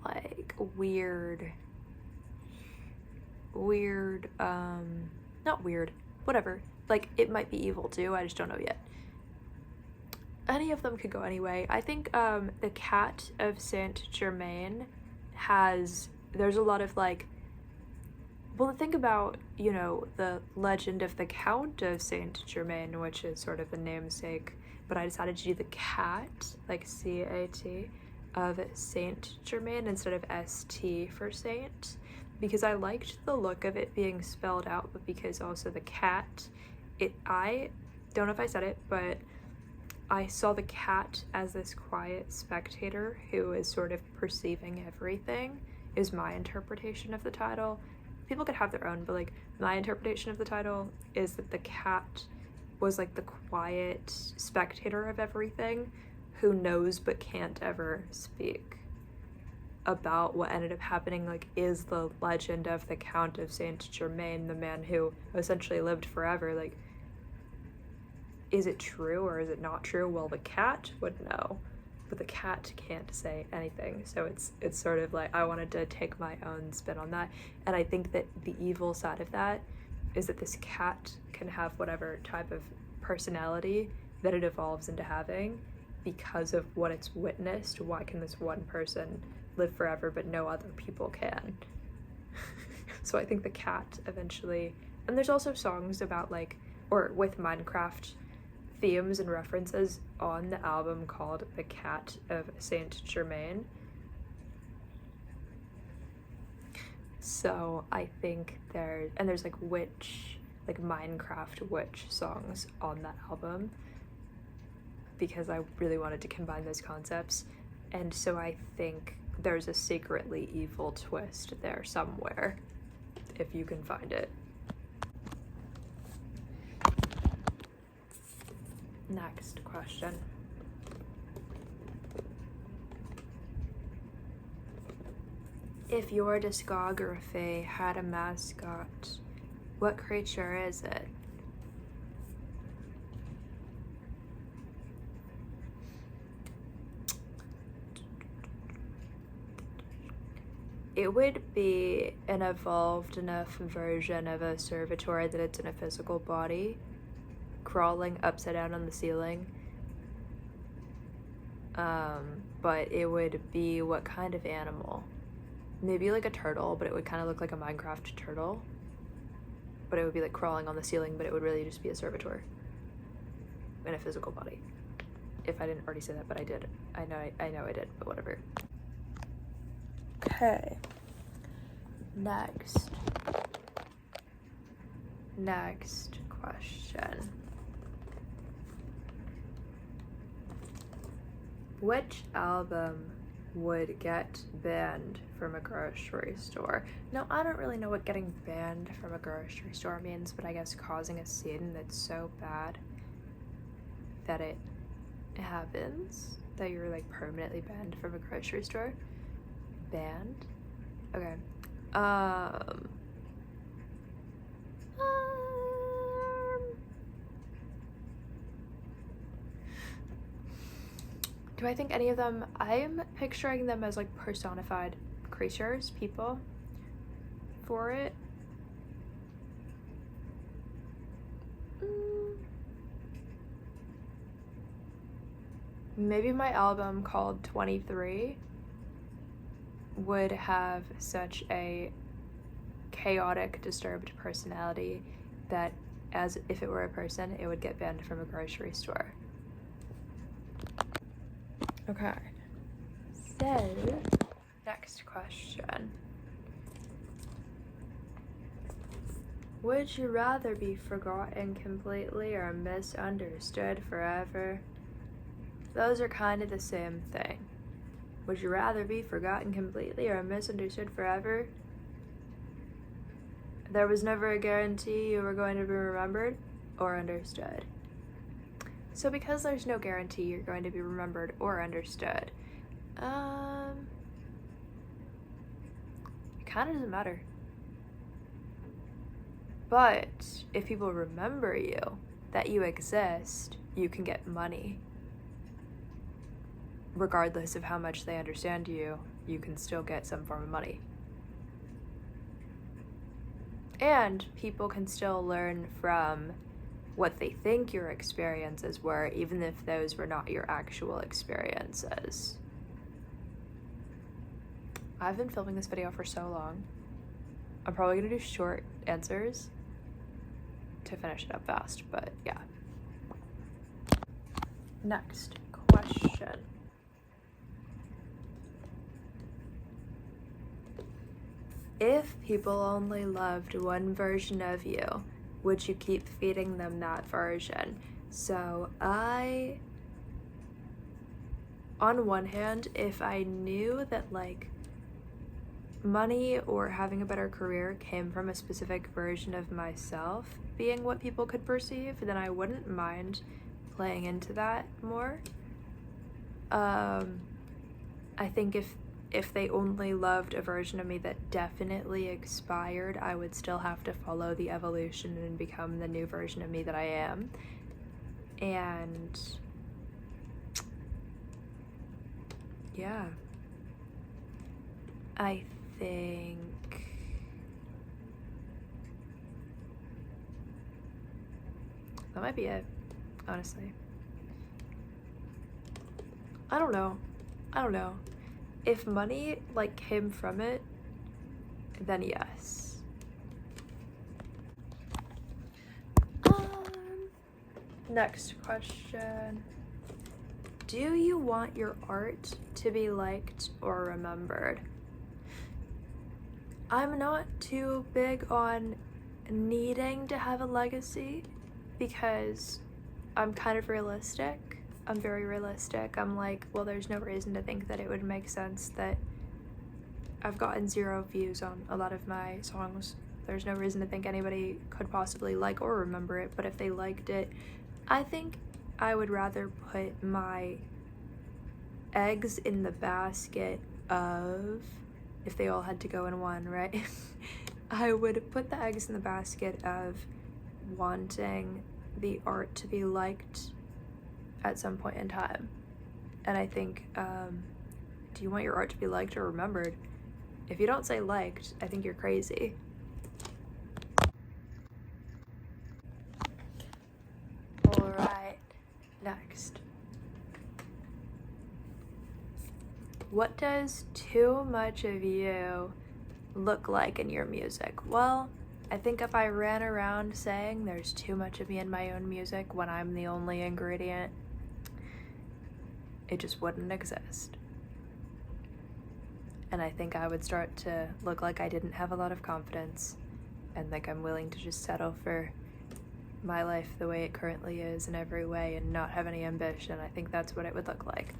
like weird, not weird, whatever. Like, it might be evil too, I just don't know yet. Any of them could go anyway. I think the Cat of Saint Germain there's a lot of like, well, think about, you know, the legend of the Count of Saint Germain, which is sort of the namesake, but I decided to do the cat, like C-A-T, of Saint Germain instead of S-T for saint, because I liked the look of it being spelled out, but because also the cat, I don't know if I said it, but I saw the cat as this quiet spectator who is sort of perceiving everything, is my interpretation of the title. People could have their own, but like my interpretation of the title is that the cat was like the quiet spectator of everything who knows but can't ever speak about what ended up happening. Like, is the legend of the Count of Saint Germain, the man who essentially lived forever, like, is it true or is it not true? Well, the cat would know, but the cat can't say anything. So it's sort of like, I wanted to take my own spin on that. And I think that the evil side of that is that this cat can have whatever type of personality that it evolves into having because of what it's witnessed. Why can this one person live forever but no other people can? So I think the cat eventually, and there's also songs about like, or with Minecraft themes and references on the album called The Cat of Saint Germain. So I think there's like witch, like Minecraft witch songs on that album, because I really wanted to combine those concepts. And so I think there's a secretly evil twist there somewhere, if you can find it. Next question. If your discography had a mascot, what creature is it? It would be an evolved enough version of a servitor that it's in a physical body, crawling upside down on the ceiling. but it would be what kind of animal? Maybe like a turtle, but it would kind of look like a Minecraft turtle. But it would be like crawling on the ceiling, but it would really just be a servitor in a physical body. If I didn't already say that, but I did. I know I did, but whatever. Okay. Next question. Which album would get banned from a grocery store? Now, I don't really know what getting banned from a grocery store means, but I guess causing a scene that's so bad that it happens, that you're like permanently banned from a grocery store. Banned? Okay. Do I think any of them? I'm picturing them as like personified creatures, people, for it. Maybe my album called 23 would have such a chaotic, disturbed personality that as if it were a person, it would get banned from a grocery store. Okay. So, next question. Would you rather be forgotten completely or misunderstood forever? Those are kind of the same thing. Would you rather be forgotten completely or misunderstood forever? There was never a guarantee you were going to be remembered or understood. So because there's no guarantee you're going to be remembered or understood, it kind of doesn't matter. But if people remember you, that you exist, you can get money. Regardless of how much they understand you, you can still get some form of money. And people can still learn from what they think your experiences were, even if those were not your actual experiences. I've been filming this video for so long. I'm probably gonna do short answers to finish it up fast, but yeah. Next question. If people only loved one version of you, would you keep feeding them that version? So on one hand, if I knew that like money or having a better career came from a specific version of myself being what people could perceive, then I wouldn't mind playing into that more. I think if they only loved a version of me that definitely expired, I would still have to follow the evolution and become the new version of me that I am. And yeah, I think that might be it, honestly. I don't know. If money like came from it, then yes. Next question. Do you want your art to be liked or remembered? I'm not too big on needing to have a legacy because I'm kind of realistic. I'm very realistic. I'm like, well, there's no reason to think that it would make sense that I've gotten 0 views on a lot of my songs. There's no reason to think anybody could possibly like or remember it, but if they liked it, I think I would rather put my eggs in the basket of, if they all had to go in one, right? I would put the eggs in the basket of wanting the art to be liked at some point in time. And I think, do you want your art to be liked or remembered? If you don't say liked, I think you're crazy. Alright, next. What does too much of you look like in your music? Well, I think if I ran around saying there's too much of me in my own music when I'm the only ingredient, it just wouldn't exist. And I think I would start to look like I didn't have a lot of confidence and think I'm willing to just settle for my life the way it currently is in every way and not have any ambition. I think that's what it would look like.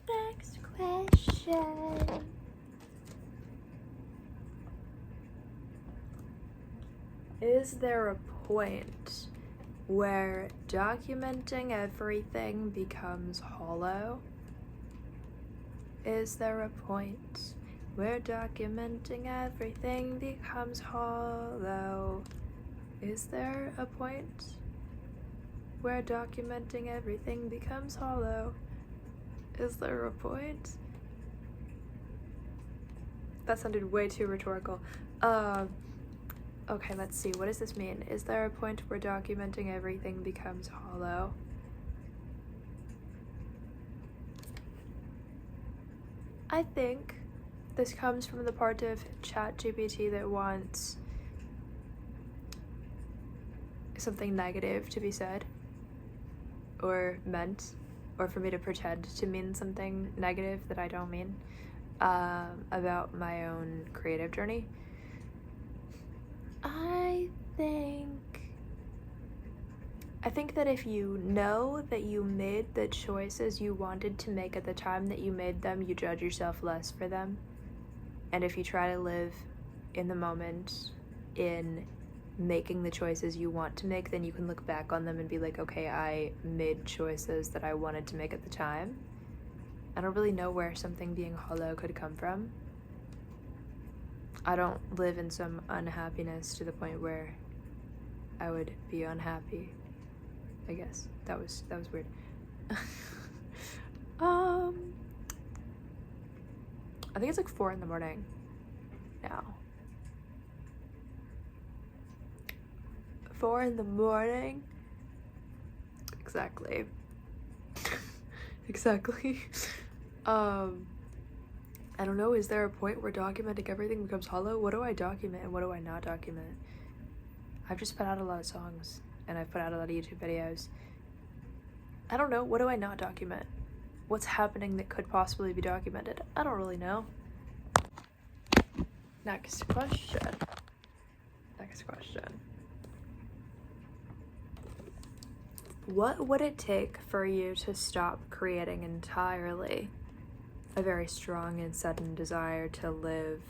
Next question. Is there a point where documenting everything becomes hollow? Is there a point where documenting everything becomes hollow? Is there a point where documenting everything becomes hollow? Is there a point? That sounded way too rhetorical. Okay, let's see. What does this mean? Is there a point where documenting everything becomes hollow? I think this comes from the part of ChatGPT that wants something negative to be said or meant, or for me to pretend to mean something negative that I don't mean about my own creative journey. I think that if you know that you made the choices you wanted to make at the time that you made them, you judge yourself less for them. And if you try to live in the moment, in making the choices you want to make, then you can look back on them and be like, okay, I made choices that I wanted to make at the time. I don't really know where something being hollow could come from. I don't live in some unhappiness to the point where I would be unhappy. I guess that was weird. I think it's like 4 in the morning now. 4 in the morning? Exactly. Exactly. I don't know, is there a point where documenting everything becomes hollow? What do I document and what do I not document? I've just put out a lot of songs and I've put out a lot of YouTube videos. I don't know, what do I not document? What's happening that could possibly be documented? I don't really know. Next question. What would it take for you to stop creating entirely? A very strong and sudden desire to live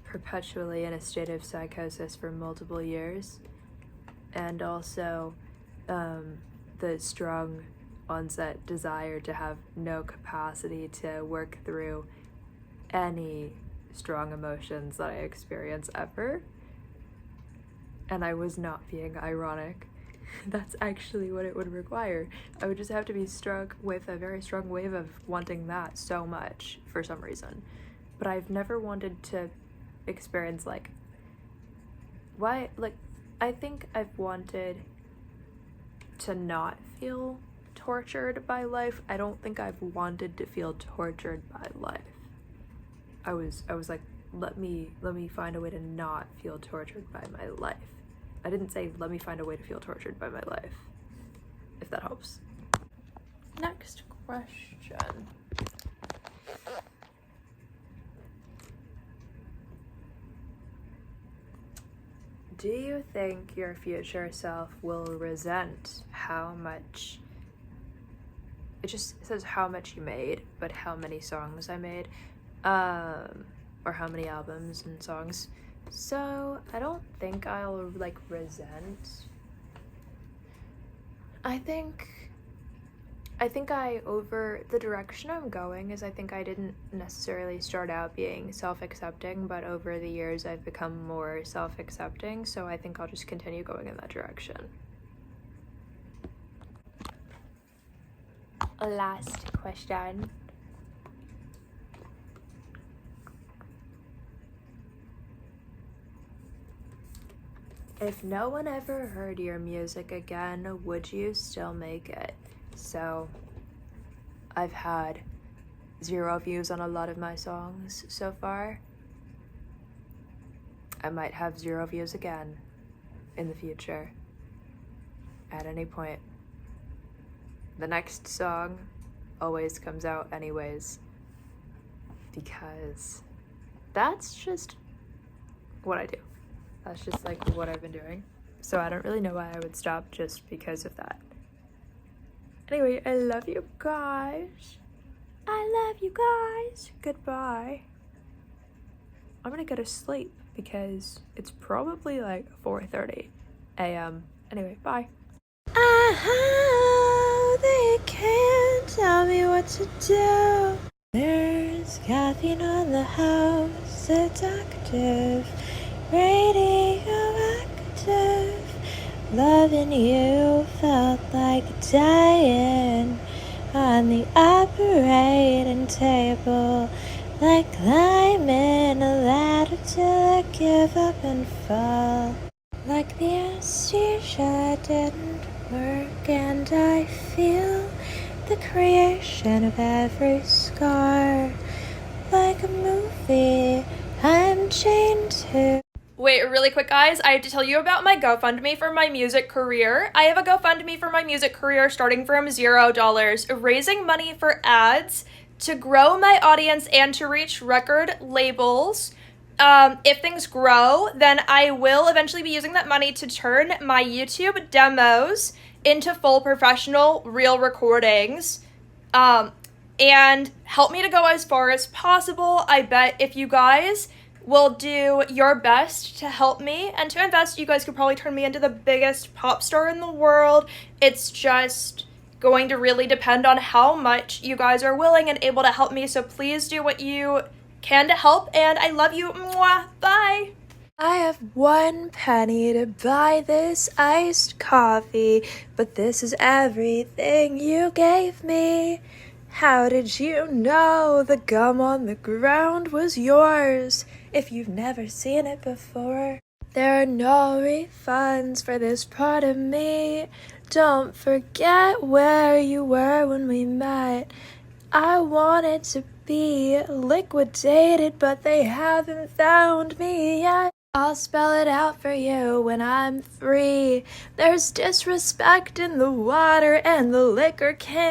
perpetually in a state of psychosis for multiple years, and also the strong onset desire to have no capacity to work through any strong emotions that I experience ever. And I was not being ironic. That's actually what it would require. I would just have to be struck with a very strong wave of wanting that so much for some reason. But I've never wanted to experience I think I've wanted to not feel tortured by life. I don't think I've wanted to feel tortured by life. I was like, let me find a way to not feel tortured by my life. I didn't say let me find a way to feel tortured by my life, if that helps. Next question. Do you think your future self will resent how much, it just says how much you made, but how many songs I made, or how many albums and songs? So I don't think I'll resent. I think over the direction I'm going is I think I didn't necessarily start out being self-accepting, but over the years I've become more self-accepting, so I think I'll just continue going in that direction. Last question. If no one ever heard your music again, would you still make it? So I've had 0 views on a lot of my songs so far. I might have 0 views again in the future at any point. The next song always comes out anyways, because that's just what I do. That's just like what I've been doing. So I don't really know why I would stop just because of that. Anyway, I love you guys. I love you guys. Goodbye. I'm gonna go to sleep because it's probably like 4:30 a.m. Anyway, bye. They can't tell me what to do. There's caffeine on the house, it's active, radioactive. Loving you felt like dying on the operating table, like climbing a ladder till I give up and fall. Like the anesthesia didn't work, and I feel the creation of every scar. Like a movie I'm chained to. Wait, really quick, guys, I have to tell you about my GoFundMe for my music career. I have a GoFundMe for my music career starting from $0, raising money for ads to grow my audience and to reach record labels. If things grow, then I will eventually be using that money to turn my YouTube demos into full professional real recordings, and help me to go as far as possible. I bet if you guys will do your best to help me and to invest, you guys could probably turn me into the biggest pop star in the world. It's just going to really depend on how much you guys are willing and able to help me, so please do what you can to help, and I love you. Mwah. Bye. I have 1 penny to buy this iced coffee, but this is everything you gave me. How did you know the gum on the ground was yours if you've never seen it before? There are no refunds for this part of me. Don't forget where you were when we met. I wanted to be liquidated, but they haven't found me yet. I'll spell it out for you when I'm free. There's disrespect in the water and the liquor can't